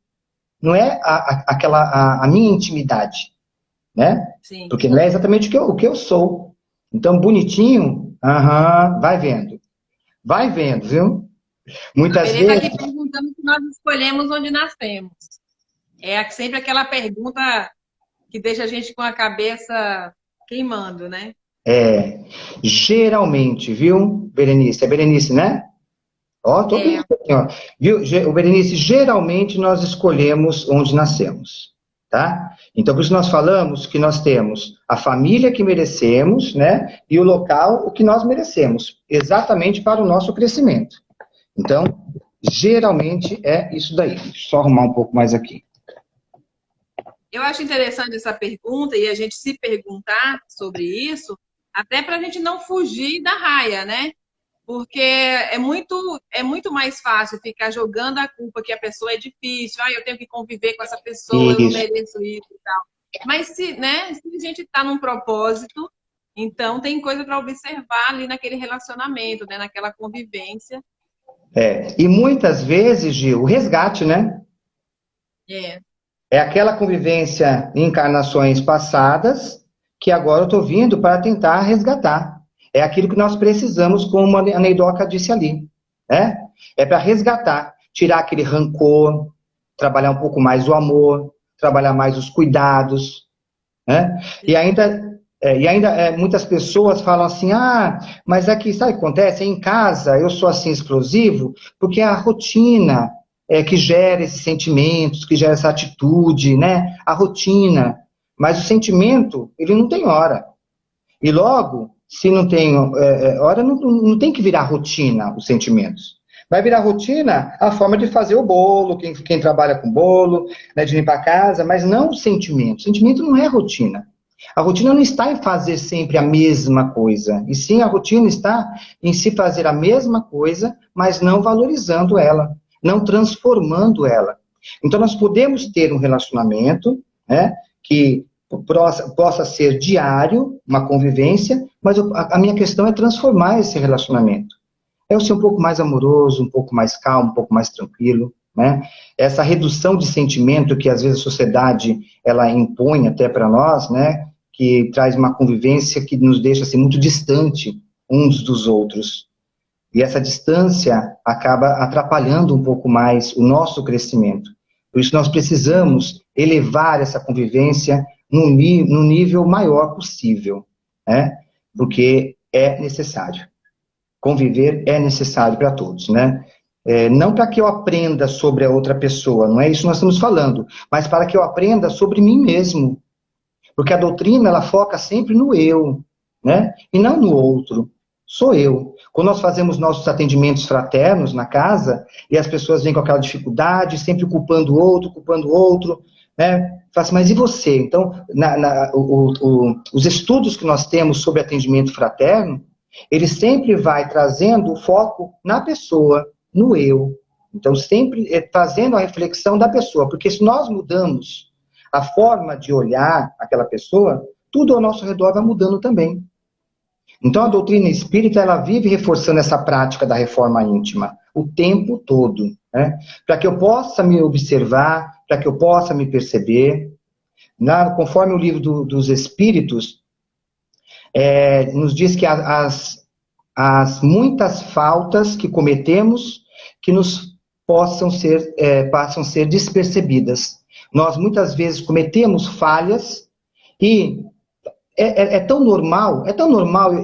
Não é a minha intimidade, né? Sim. Porque não é exatamente o que eu sou. Então, bonitinho, vai vendo. Vai vendo, viu? Muitas vezes... Está aqui perguntando se nós escolhemos onde nascemos. É sempre aquela pergunta que deixa a gente com a cabeça queimando, né? Geralmente, viu, Berenice? É Berenice, né? Ó, tô pensando aqui, ó. Viu, Berenice, geralmente nós escolhemos onde nascemos, tá? Então, por isso nós falamos que nós temos a família que merecemos, né? E o local, o que nós merecemos, exatamente para o nosso crescimento. Então, geralmente é isso daí. Deixa eu só arrumar um pouco mais aqui. Eu acho interessante essa pergunta e a gente se perguntar sobre isso, até para a gente não fugir da raia, né? Porque é muito mais fácil ficar jogando a culpa que a pessoa é difícil, eu tenho que conviver com essa pessoa, eu não Isso. mereço isso e tal. Mas se a gente está num propósito, então tem coisa para observar ali naquele relacionamento, né? Naquela convivência. E muitas vezes, Gil, o resgate, né? É. É aquela convivência em encarnações passadas que agora eu estou vindo para tentar resgatar. É aquilo que nós precisamos, como a Neidoca disse ali. Né? É para resgatar, tirar aquele rancor, trabalhar um pouco mais o amor, trabalhar mais os cuidados. Né? E ainda muitas pessoas falam assim, mas aqui, sabe o que acontece? Em casa eu sou assim explosivo porque é a rotina que gera esses sentimentos, que gera essa atitude, né? A rotina. Mas o sentimento, ele não tem hora. E logo, se não tem hora, não tem que virar rotina os sentimentos. Vai virar rotina a forma de fazer o bolo, quem trabalha com bolo, né, de limpar a casa, mas não o sentimento. O sentimento não é rotina. A rotina não está em fazer sempre a mesma coisa, e sim a rotina está em se fazer a mesma coisa, mas não valorizando ela, não transformando ela. Então nós podemos ter um relacionamento, né, que possa ser diário, uma convivência, mas a minha questão é transformar esse relacionamento. É eu ser um pouco mais amoroso, um pouco mais calmo, um pouco mais tranquilo, né? Essa redução de sentimento que às vezes a sociedade ela impõe até para nós, né? Que traz uma convivência que nos deixa assim, muito distante uns dos outros. E essa distância acaba atrapalhando um pouco mais o nosso crescimento. Por isso nós precisamos elevar essa convivência no nível maior possível, né? Porque é necessário. Conviver é necessário para todos, né? Não para que eu aprenda sobre a outra pessoa, não é isso que nós estamos falando, mas para que eu aprenda sobre mim mesmo. Porque a doutrina, ela foca sempre no eu, né? E não no outro. Sou eu. Quando nós fazemos nossos atendimentos fraternos na casa, e as pessoas vêm com aquela dificuldade, sempre culpando o outro, né? Fala assim, mas e você? Então, os estudos que nós temos sobre atendimento fraterno, ele sempre vai trazendo o foco na pessoa, no eu. Então, sempre fazendo a reflexão da pessoa, porque se nós mudamos a forma de olhar aquela pessoa, tudo ao nosso redor vai mudando também. Então, a doutrina espírita, ela vive reforçando essa prática da reforma íntima o tempo todo, né? Para que eu possa me observar, para que eu possa me perceber. Conforme o livro dos Espíritos, nos diz que as muitas faltas que cometemos que nos passam a ser despercebidas. Nós muitas vezes cometemos falhas e é tão normal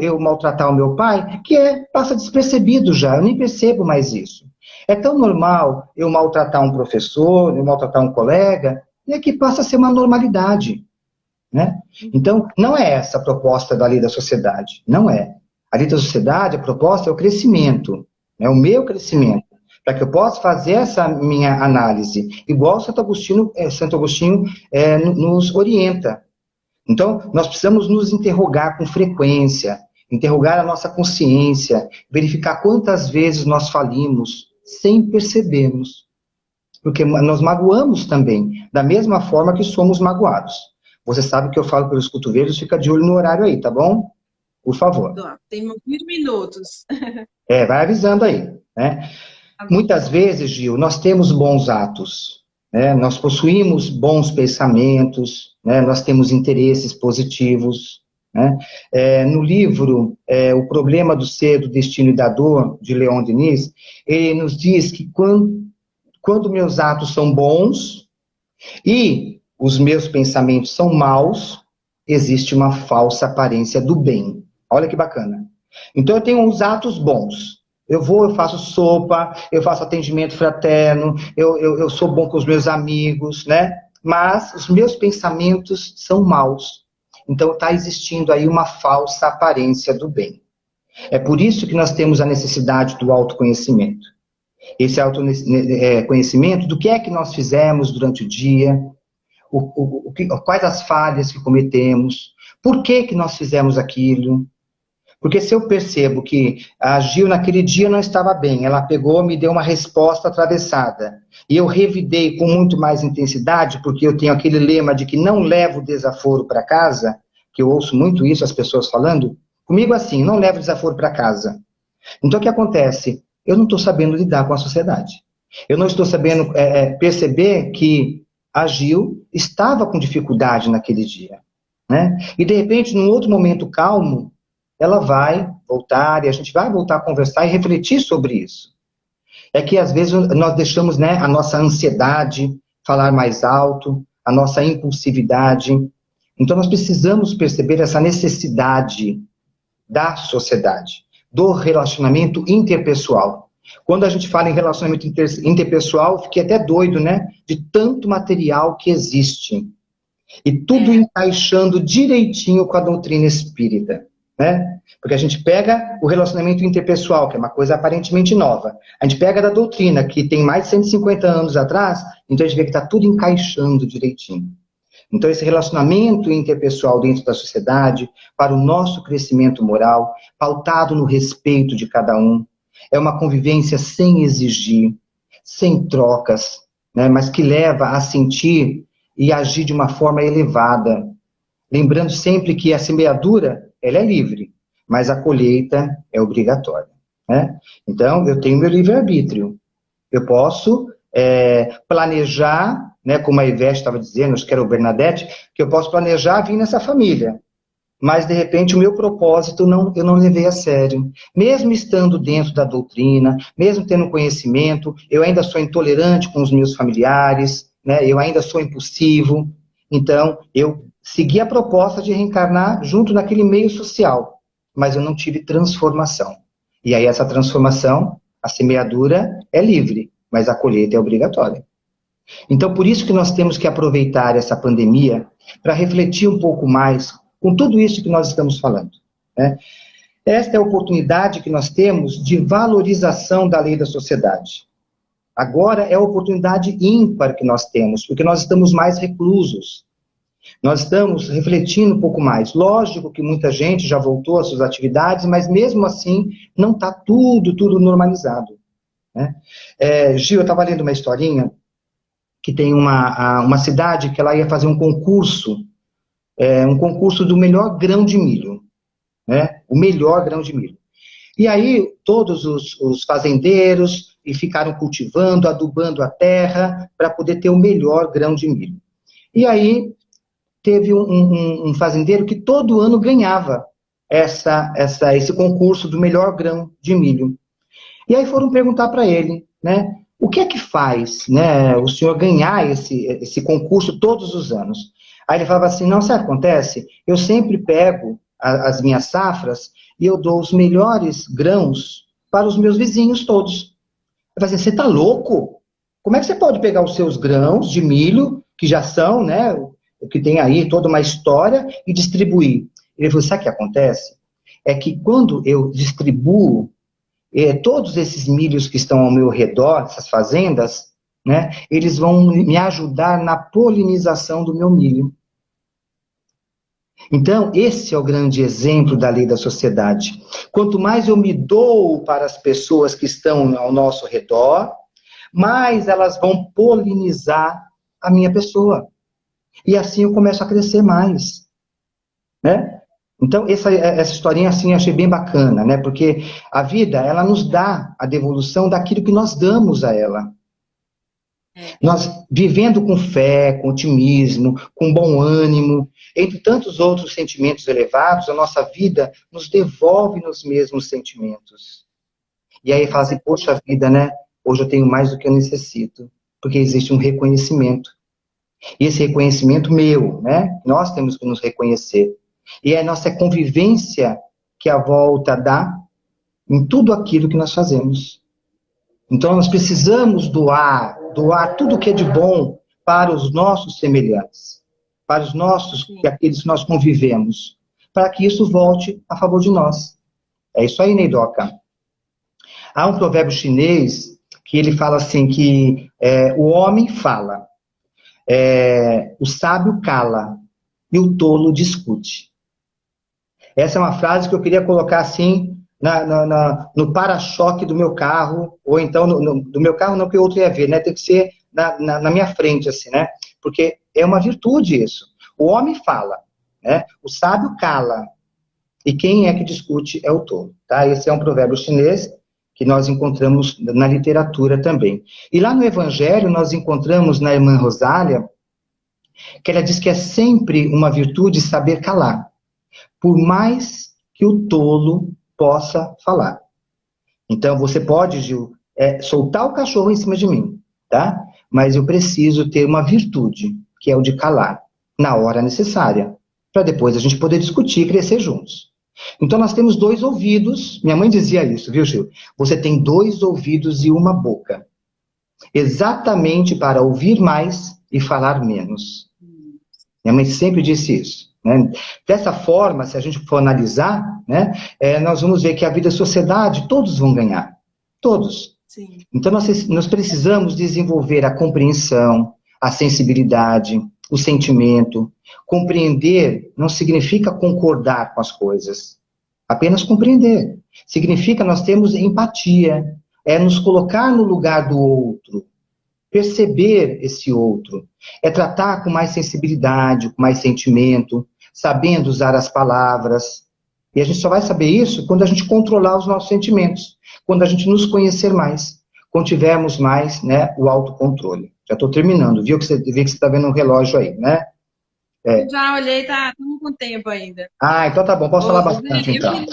eu maltratar o meu pai que passa despercebido já, eu nem percebo mais isso. É tão normal eu maltratar um professor, eu maltratar um colega, que passa a ser uma normalidade. Né? Então, não é essa a proposta da lei da sociedade, não é. A lei da sociedade, a proposta é o crescimento, o meu crescimento, para que eu possa fazer essa minha análise, igual Santo Agostinho nos orienta. Então, nós precisamos nos interrogar com frequência, interrogar a nossa consciência, verificar quantas vezes nós falimos sem percebermos, porque nós magoamos também, da mesma forma que somos magoados. Você sabe que eu falo pelos cotovelos, fica de olho no horário aí, tá bom? Por favor. Tem 20 minutos. Vai avisando aí, né? Muitas vezes, Gil, nós temos bons atos, né? Nós possuímos bons pensamentos, né? Nós temos interesses positivos, né? No livro O Problema do Ser, do Destino e da Dor, de Leon Denis, ele nos diz que quando meus atos são bons e os meus pensamentos são maus, existe uma falsa aparência do bem. Olha que bacana. Então eu tenho uns atos bons, Eu vou, eu faço sopa, eu faço atendimento fraterno, eu sou bom com os meus amigos, né? Mas os meus pensamentos são maus. Então está existindo aí uma falsa aparência do bem. É por isso que nós temos a necessidade do autoconhecimento. Esse autoconhecimento do que é que nós fizemos durante o dia, quais as falhas que cometemos, por que nós fizemos aquilo. Porque se eu percebo que a Gil naquele dia não estava bem, ela pegou, me deu uma resposta atravessada, e eu revidei com muito mais intensidade, porque eu tenho aquele lema de que não levo desaforo para casa, que eu ouço muito isso, as pessoas falando, comigo assim, não levo desaforo para casa. Então o que acontece? Eu não estou sabendo lidar com a sociedade. Eu não estou sabendo perceber que a Gil estava com dificuldade naquele dia, né? E de repente, num outro momento calmo, ela vai voltar e a gente vai voltar a conversar e refletir sobre isso. É que às vezes nós deixamos, né, a nossa ansiedade falar mais alto, a nossa impulsividade. Então nós precisamos perceber essa necessidade da sociedade, do relacionamento interpessoal. Quando a gente fala em relacionamento interpessoal, fiquei até doido, né, de tanto material que existe. E tudo encaixando direitinho com a doutrina espírita. Né? Porque a gente pega o relacionamento interpessoal, que é uma coisa aparentemente nova. A gente pega da doutrina, que tem mais de 150 anos atrás, então a gente vê que está tudo encaixando direitinho. Então esse relacionamento interpessoal dentro da sociedade, para o nosso crescimento moral, pautado no respeito de cada um, é uma convivência sem exigir, sem trocas, né? Mas que leva a sentir e agir de uma forma elevada. Lembrando sempre que a semeadura ela é livre, mas a colheita é obrigatória. Né? Então, eu tenho meu livre-arbítrio. Eu posso planejar, né, como a Ivete estava dizendo, acho que era o Bernadette, que eu posso planejar vir nessa família. Mas, de repente, o meu propósito eu não levei a sério. Mesmo estando dentro da doutrina, mesmo tendo conhecimento, eu ainda sou intolerante com os meus familiares, né, eu ainda sou impulsivo. Então, eu segui a proposta de reencarnar junto naquele meio social, mas eu não tive transformação. E aí essa transformação, a semeadura é livre, mas a colheita é obrigatória. Então por isso que nós temos que aproveitar essa pandemia para refletir um pouco mais com tudo isso que nós estamos falando. Né? Esta é a oportunidade que nós temos de valorização da lei da sociedade. Agora é a oportunidade ímpar que nós temos, porque nós estamos mais reclusos. Nós estamos refletindo um pouco mais. Lógico que muita gente já voltou às suas atividades, mas mesmo assim não está tudo normalizado. Né? Gil, eu estava lendo uma historinha que tem uma cidade que ela ia fazer um concurso do melhor grão de milho. Né? O melhor grão de milho. E aí todos os fazendeiros ficaram cultivando, adubando a terra para poder ter o melhor grão de milho. E aí teve um fazendeiro que todo ano ganhava esse concurso do melhor grão de milho. E aí foram perguntar para ele, né, o que é que faz, né, o senhor ganhar esse concurso todos os anos? Aí ele falava assim, não, sabe o que acontece? Eu sempre pego as minhas safras e eu dou os melhores grãos para os meus vizinhos todos. Eu falei assim, você está louco? Como é que você pode pegar os seus grãos de milho, que já são, né, que tem aí toda uma história, e distribuir? Ele falou, sabe o que acontece? É que quando eu distribuo todos esses milhos que estão ao meu redor, essas fazendas, né, eles vão me ajudar na polinização do meu milho. Então, esse é o grande exemplo da lei da sociedade. Quanto mais eu me dou para as pessoas que estão ao nosso redor, mais elas vão polinizar a minha pessoa. E assim eu começo a crescer mais. Né? Então, essa historinha assim eu achei bem bacana, né? Porque a vida, ela nos dá a devolução daquilo que nós damos a ela. Nós, vivendo com fé, com otimismo, com bom ânimo, entre tantos outros sentimentos elevados, a nossa vida nos devolve nos mesmos sentimentos. E aí fala assim, poxa vida, né? Hoje eu tenho mais do que eu necessito, porque existe um reconhecimento. E esse reconhecimento meu, né? Nós temos que nos reconhecer. E é a nossa convivência que a volta dá, em tudo aquilo que nós fazemos. Então, nós precisamos doar tudo que é de bom para os nossos semelhantes, para os nossos, aqueles que nós convivemos, para que isso volte a favor de nós. É isso aí, Neidoca. Há um provérbio chinês que ele fala assim, que o homem fala, o sábio cala e o tolo discute. Essa é uma frase que eu queria colocar assim no para-choque do meu carro, ou então do meu carro não, que o outro ia ver, né? Tem que ser na minha frente, assim, né? Porque é uma virtude isso. O homem fala, né? O sábio cala, e quem é que discute é o tolo, tá? Esse é um provérbio chinês que nós encontramos na literatura também. E lá no Evangelho nós encontramos na irmã Rosália, que ela diz que é sempre uma virtude saber calar, por mais que o tolo possa falar. Então, você pode, Gil, soltar o cachorro em cima de mim, tá? Mas eu preciso ter uma virtude, que é o de calar, na hora necessária, para depois a gente poder discutir e crescer juntos. Então, nós temos 2 ouvidos, minha mãe dizia isso, viu, Gil? Você tem 2 ouvidos e uma boca, exatamente para ouvir mais e falar menos. Minha mãe sempre disse isso. Né? Dessa forma, se a gente for analisar, né, nós vamos ver que a vida da sociedade, todos vão ganhar. Todos. Sim. Então, nós precisamos desenvolver a compreensão, a sensibilidade, o sentimento. Compreender não significa concordar com as coisas. Apenas compreender. Significa nós termos empatia. É nos colocar no lugar do outro. Perceber esse outro. É tratar com mais sensibilidade, com mais sentimento, sabendo usar as palavras. E a gente só vai saber isso quando a gente controlar os nossos sentimentos, quando a gente nos conhecer mais, quando tivermos mais, né, o autocontrole. Já estou terminando, viu que você está vendo um relógio aí, né? Eu já olhei, estamos com tempo ainda. Ah, então tá bom, posso falar bastante então.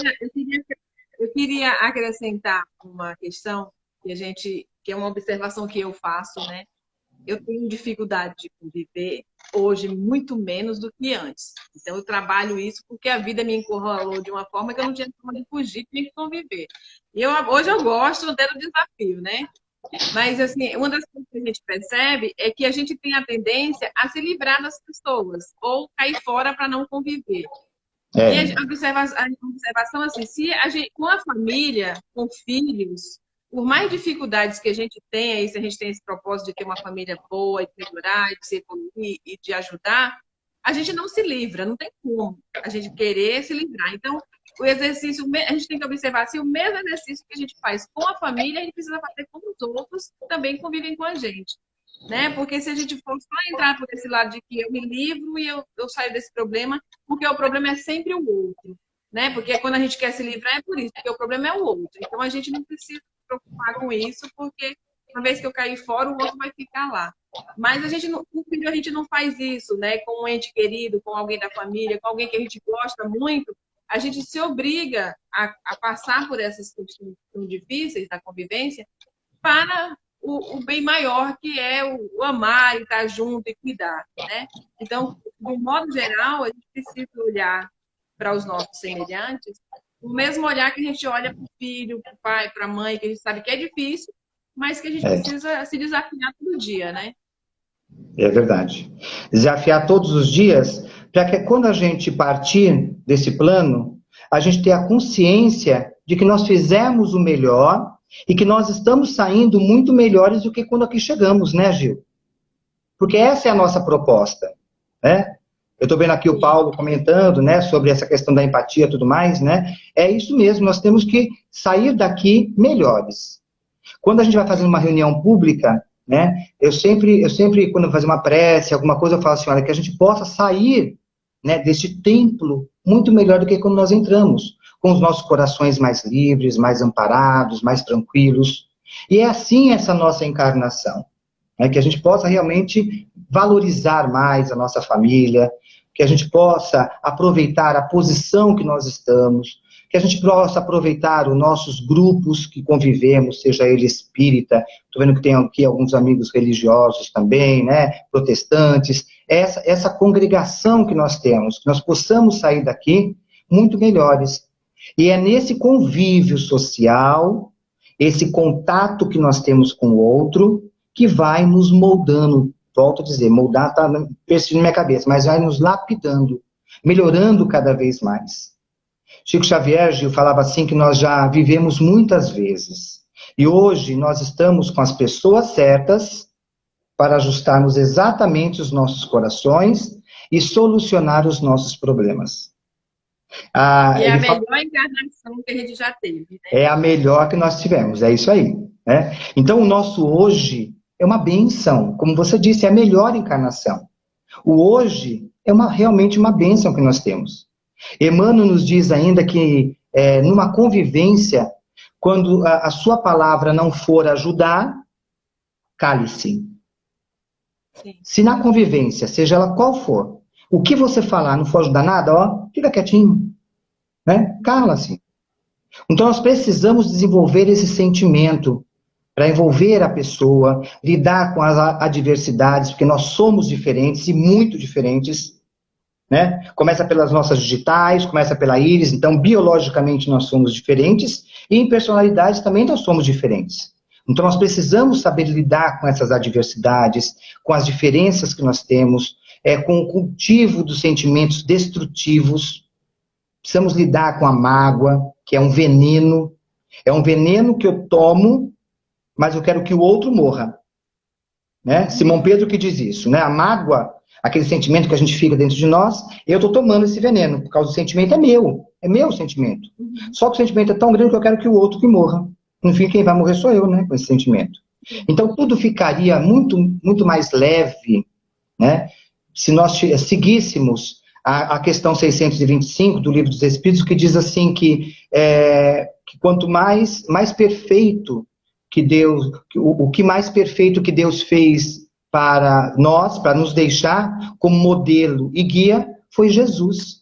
Eu queria acrescentar uma questão que é uma observação que eu faço, né? Eu tenho dificuldade de conviver hoje muito menos do que antes. Então, eu trabalho isso porque a vida me encurralou de uma forma que eu não tinha como de fugir, tinha que conviver. E hoje eu gosto do desafio, né? Mas, assim, uma das coisas que a gente percebe é que a gente tem a tendência a se livrar das pessoas ou cair fora para não conviver. E a observação, assim, com a família, com filhos, por mais dificuldades que a gente tenha, e se a gente tem esse propósito de ter uma família boa, de melhorar, de se evoluir e de ajudar, a gente não se livra, não tem como a gente querer se livrar. Então, o exercício, a gente tem que observar se o mesmo exercício que a gente faz com a família, a gente precisa fazer com os outros que também convivem com a gente. Né? Porque se a gente for só entrar por esse lado de que eu me livro e eu saio desse problema, porque o problema é sempre o outro. Né? Porque quando a gente quer se livrar é por isso, porque o problema é o outro. Então, a gente não precisa se preocupar com isso, porque uma vez que eu cair fora, o outro vai ficar lá. Mas com filho a gente não faz isso, né? Com um ente querido, com alguém da família, com alguém que a gente gosta muito, a gente se obriga a passar por essas questões tão difíceis da convivência para o bem maior, que é o amar e estar junto e cuidar, né? Então, de modo geral, a gente precisa olhar para os nossos semelhantes o mesmo olhar que a gente olha para o filho, para o pai, para a mãe, que a gente sabe que é difícil, mas que a gente precisa se desafiar todo dia, né? É verdade. Desafiar todos os dias, para que quando a gente partir desse plano, a gente tenha a consciência de que nós fizemos o melhor e que nós estamos saindo muito melhores do que quando aqui chegamos, né, Gil? Porque essa é a nossa proposta, né? Eu estou vendo aqui o Paulo comentando, né, sobre essa questão da empatia e tudo mais, né? É isso mesmo, nós temos que sair daqui melhores. Quando a gente vai fazer uma reunião pública, né, eu sempre, quando eu fazer uma prece, alguma coisa, eu falo assim, olha, que a gente possa sair, né, deste templo muito melhor do que quando nós entramos, com os nossos corações mais livres, mais amparados, mais tranquilos. E é assim essa nossa encarnação, né, que a gente possa realmente valorizar mais a nossa família, que a gente possa aproveitar a posição que nós estamos, que a gente possa aproveitar os nossos grupos que convivemos, seja ele espírita, estou vendo que tem aqui alguns amigos religiosos também, né, protestantes, essa congregação que nós temos, que nós possamos sair daqui muito melhores. E é nesse convívio social, esse contato que nós temos com o outro, que vai nos moldando, volto a dizer, moldar está persiste na minha cabeça, mas vai nos lapidando, melhorando cada vez mais. Chico Xavier, Gil, falava assim que nós já vivemos muitas vezes. E hoje nós estamos com as pessoas certas para ajustarmos exatamente os nossos corações e solucionar os nossos problemas. E é a melhor encarnação que a gente já teve, né? É a melhor que nós tivemos, é isso aí. Né? Então, o nosso hoje é uma bênção. Como você disse, é a melhor encarnação. O hoje é realmente uma bênção que nós temos. Emmanuel nos diz ainda que numa convivência, quando a sua palavra não for ajudar, cale-se. Se na convivência, seja ela qual for, o que você falar não for ajudar nada, ó, fica quietinho. Né? Cala-se. Então nós precisamos desenvolver esse sentimento para envolver a pessoa, lidar com as adversidades, porque nós somos diferentes e muito diferentes. Né? Começa pelas nossas digitais, começa pela íris, então biologicamente nós somos diferentes e em personalidade também nós somos diferentes. Então nós precisamos saber lidar com essas adversidades, com as diferenças que nós temos, com o cultivo dos sentimentos destrutivos. Precisamos lidar com a mágoa, que é um veneno. É um veneno que eu tomo, mas eu quero que o outro morra. Né? Simão Pedro que diz isso. Né? A mágoa, aquele sentimento que a gente fica dentro de nós, eu estou tomando esse veneno, por causa do sentimento é meu sentimento. Só que o sentimento é tão grande que eu quero que o outro que morra. No fim, quem vai morrer sou eu, né, com esse sentimento. Então, tudo ficaria muito, muito mais leve, né, se nós seguíssemos a questão 625 do Livro dos Espíritos, que diz assim que quanto mais perfeito que Deus, o que mais perfeito que Deus fez para nós, para nos deixar como modelo e guia, foi Jesus.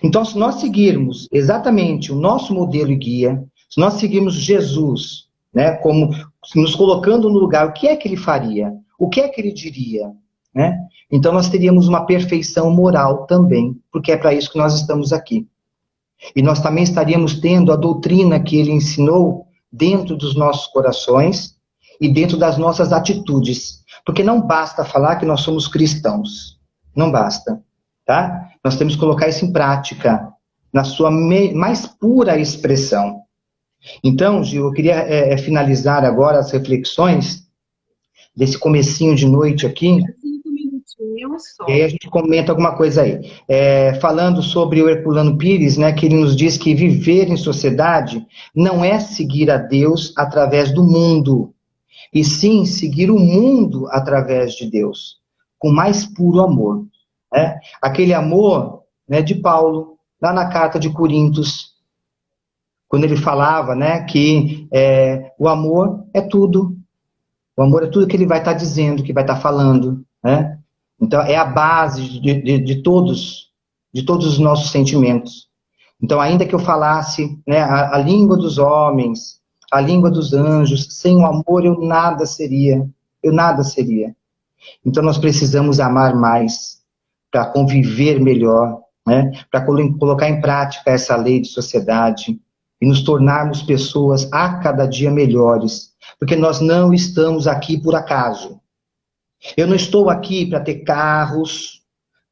Então, se nós seguirmos exatamente o nosso modelo e guia, se nós seguirmos Jesus, né, como nos colocando no lugar, o que é que ele faria? O que é que ele diria? Né? Então, nós teríamos uma perfeição moral também, porque é para isso que nós estamos aqui. E nós também estaríamos tendo a doutrina que ele ensinou dentro dos nossos corações e dentro das nossas atitudes. Porque não basta falar que nós somos cristãos. Não basta. Tá? Nós temos que colocar isso em prática, na sua mais pura expressão. Então, Gil, eu queria finalizar agora as reflexões desse comecinho de noite aqui. 5 minutinhos só. E aí a gente comenta alguma coisa aí. Falando sobre o Herculano Pires, né, que ele nos diz que viver em sociedade não é seguir a Deus através do mundo, e sim seguir o mundo através de Deus, com mais puro amor. Né? Aquele amor, né, de Paulo, lá na carta de Coríntios, quando ele falava, né, que o amor é tudo. O amor é tudo que ele vai estar dizendo, que vai estar falando. Né? Então, é a base de todos os nossos sentimentos. Então, ainda que eu falasse, né, a língua dos homens, a língua dos anjos, sem o amor eu nada seria. Eu nada seria. Então, nós precisamos amar mais para conviver melhor, né? Para colocar em prática essa lei de sociedade e nos tornarmos pessoas a cada dia melhores, porque nós não estamos aqui por acaso. Eu não estou aqui para ter carros,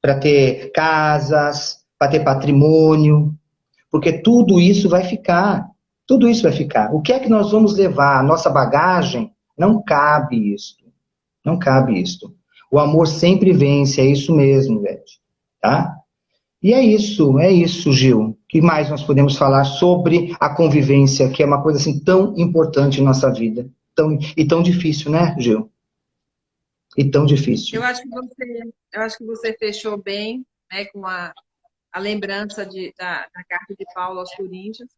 para ter casas, para ter patrimônio, porque tudo isso vai ficar. Tudo isso vai ficar. O que é que nós vamos levar? A nossa bagagem? Não cabe isto. Não cabe isto. O amor sempre vence, é isso mesmo, Beth. Tá? E é isso, Gil. O que mais nós podemos falar sobre a convivência, que é uma coisa assim tão importante em nossa vida. E tão difícil, né, Gil? E tão difícil. Eu acho que você fechou bem, né, com a lembrança da carta de Paulo aos Coríntios.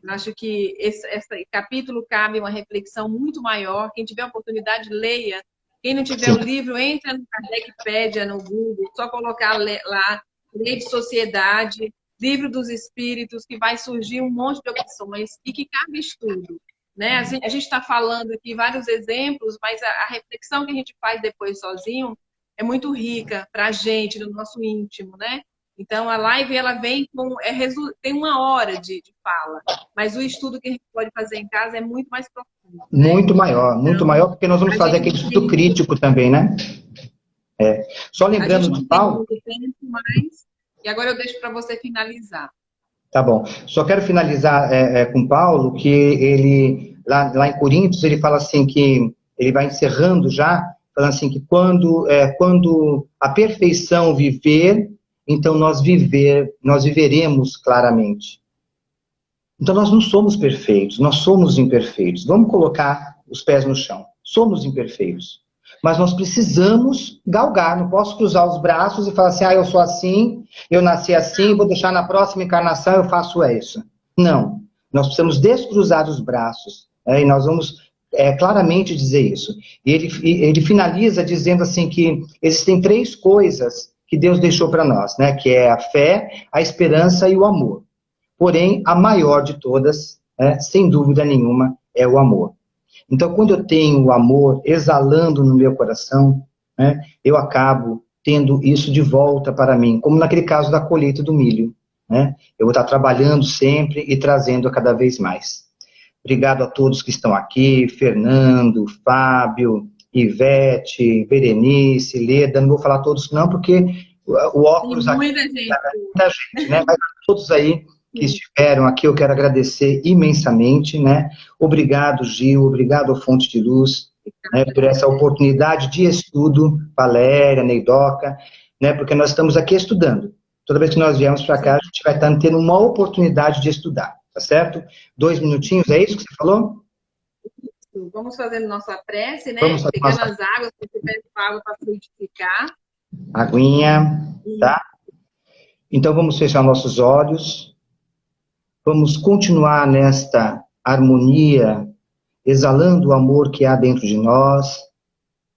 Eu acho que esse capítulo cabe uma reflexão muito maior. Quem tiver a oportunidade, leia. Quem não tiver o livro, entra no Kardecpédia, no Google, só colocar lá, Lei de Sociedade, Livro dos Espíritos, que vai surgir um monte de opções e que cabe estudo. Né? A gente está falando aqui vários exemplos, mas a reflexão que a gente faz depois sozinho é muito rica para a gente, no nosso íntimo. Né? Então, a live, ela vem tem 1 hora de fala, mas o estudo que a gente pode fazer em casa é muito mais profundo, né? Muito Então, maior, porque nós vamos a fazer gente aquele não estudo tem, crítico também, né? Só a gente lembrando de não tem Paulo, muito tempo mais, e agora eu deixo para você finalizar. tá bom. Só quero finalizar com Paulo, que ele, lá em Coríntios, ele fala assim que, ele vai encerrando já, falando assim que quando a perfeição viver, então nós viveremos claramente. Então nós não somos perfeitos, nós somos imperfeitos. Vamos colocar os pés no chão. Somos imperfeitos. Mas nós precisamos galgar. Não posso cruzar os braços e falar assim, eu sou assim, eu nasci assim, vou deixar na próxima encarnação eu faço isso. Não. Nós precisamos descruzar os braços. E nós vamos claramente dizer isso. E ele finaliza dizendo assim que existem 3 coisas que Deus deixou para nós, né? Que é a fé, a esperança e o amor. Porém, a maior de todas, sem dúvida nenhuma, é o amor. Então, quando eu tenho o amor exalando no meu coração, eu acabo tendo isso de volta para mim, como naquele caso da colheita do milho. Eu vou estar trabalhando sempre e trazendo cada vez mais. Obrigado a todos que estão aqui, Fernando, Fábio, Ivete, Berenice, Leda, não vou falar todos não, porque o óculos Tem aqui muita gente. muita gente, né? Mas a todos aí que estiveram aqui, eu quero agradecer imensamente, né? Obrigado, Gil, obrigado ao Fonte de Luz, né, por essa oportunidade de estudo, Valéria, Neidoca, né? Porque nós estamos aqui estudando. Toda vez que nós viemos para cá, a gente vai estar tendo uma oportunidade de estudar, tá certo? 2 minutinhos, é isso que você falou? Vamos fazendo nossa prece, né? Vamos fazer Pegando as águas, se tiver água para frutificar. aguinha, tá? Então vamos fechar nossos olhos. Vamos continuar nesta harmonia, exalando o amor que há dentro de nós,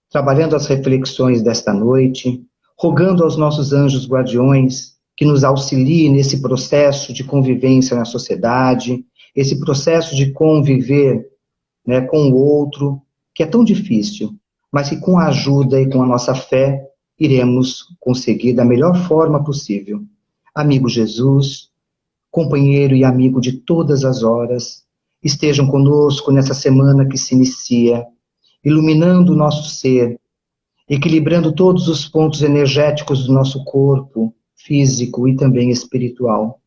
trabalhando as reflexões desta noite, rogando aos nossos anjos guardiões que nos auxiliem nesse processo de convivência na sociedade, esse processo de conviver, né, com o outro, que é tão difícil, mas que com a ajuda e com a nossa fé iremos conseguir da melhor forma possível. Amigo Jesus, companheiro e amigo de todas as horas, estejam conosco nessa semana que se inicia, iluminando o nosso ser, equilibrando todos os pontos energéticos do nosso corpo, físico e também espiritual.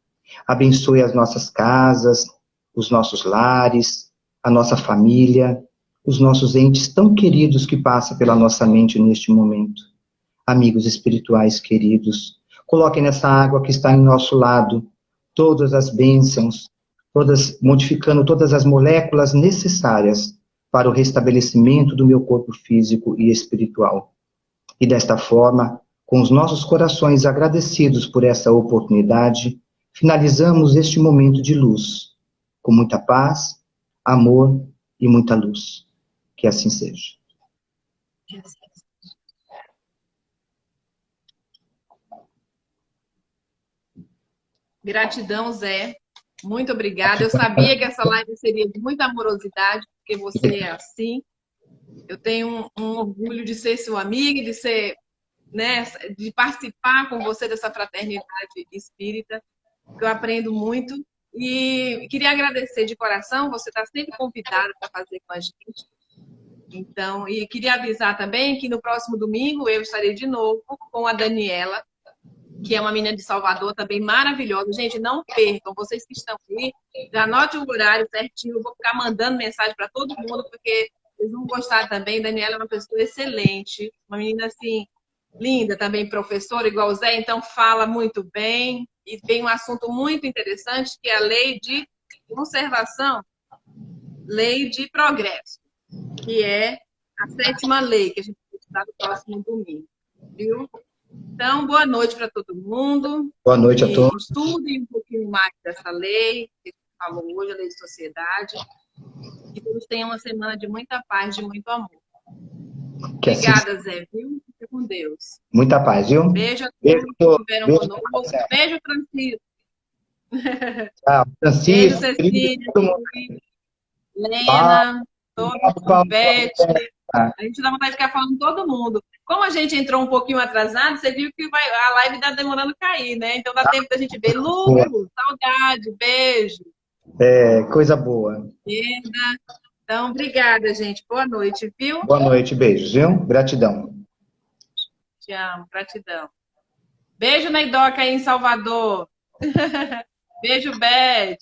Abençoe as nossas casas, os nossos lares, a nossa família, os nossos entes tão queridos que passam pela nossa mente neste momento. Amigos espirituais queridos, coloquem nessa água que está em nosso lado todas as bênçãos, modificando todas as moléculas necessárias para o restabelecimento do meu corpo físico e espiritual. E desta forma, com os nossos corações agradecidos por essa oportunidade, finalizamos este momento de luz, com muita paz, amor e muita luz. Que assim seja. Gratidão, Zé. Muito obrigada. Eu sabia que essa live seria de muita amorosidade, porque você é assim. Eu tenho um orgulho de ser seu amigo, de ser, né, de participar com você dessa fraternidade espírita, que eu aprendo muito. E queria agradecer de coração, você está sempre convidada para fazer com a gente. Então, e queria avisar também que no próximo domingo eu estarei de novo com a Daniela, que é uma menina de Salvador também maravilhosa. Gente, não percam, vocês que estão aqui, já anote o horário certinho, eu vou ficar mandando mensagem para todo mundo, porque eles vão gostar também. Daniela é uma pessoa excelente, uma menina assim, linda, também professora, igual o Zé, então fala muito bem, e tem um assunto muito interessante, que é a lei de conservação, lei de progresso, que é a 7ª lei, que a gente vai estudar no próximo domingo, viu? Então, boa noite para todo mundo. Boa noite a todos. Estudem um pouquinho mais dessa lei, que a gente falou hoje, a lei de sociedade. Que todos tenham uma semana de muita paz, de muito amor. Obrigada, assim... Zé, viu? Fique com Deus. Muita paz, viu? Beijo a todos que estiveram conosco. Beijo, Francisco. Tchau, Francisco. Beijo, Cecília. Lena, todo mundo, Beth. A gente dá vontade de ficar falando todo mundo. Como a gente entrou um pouquinho atrasado, você viu que a live está demorando a cair, né? Então dá tempo da gente ver. Lu, saudade, beijo. Coisa boa. Então, obrigada, gente. Boa noite, viu? Boa noite, beijos, viu? Gratidão. Te amo, gratidão. Beijo na Idoca aí em Salvador. Beijo, Beth.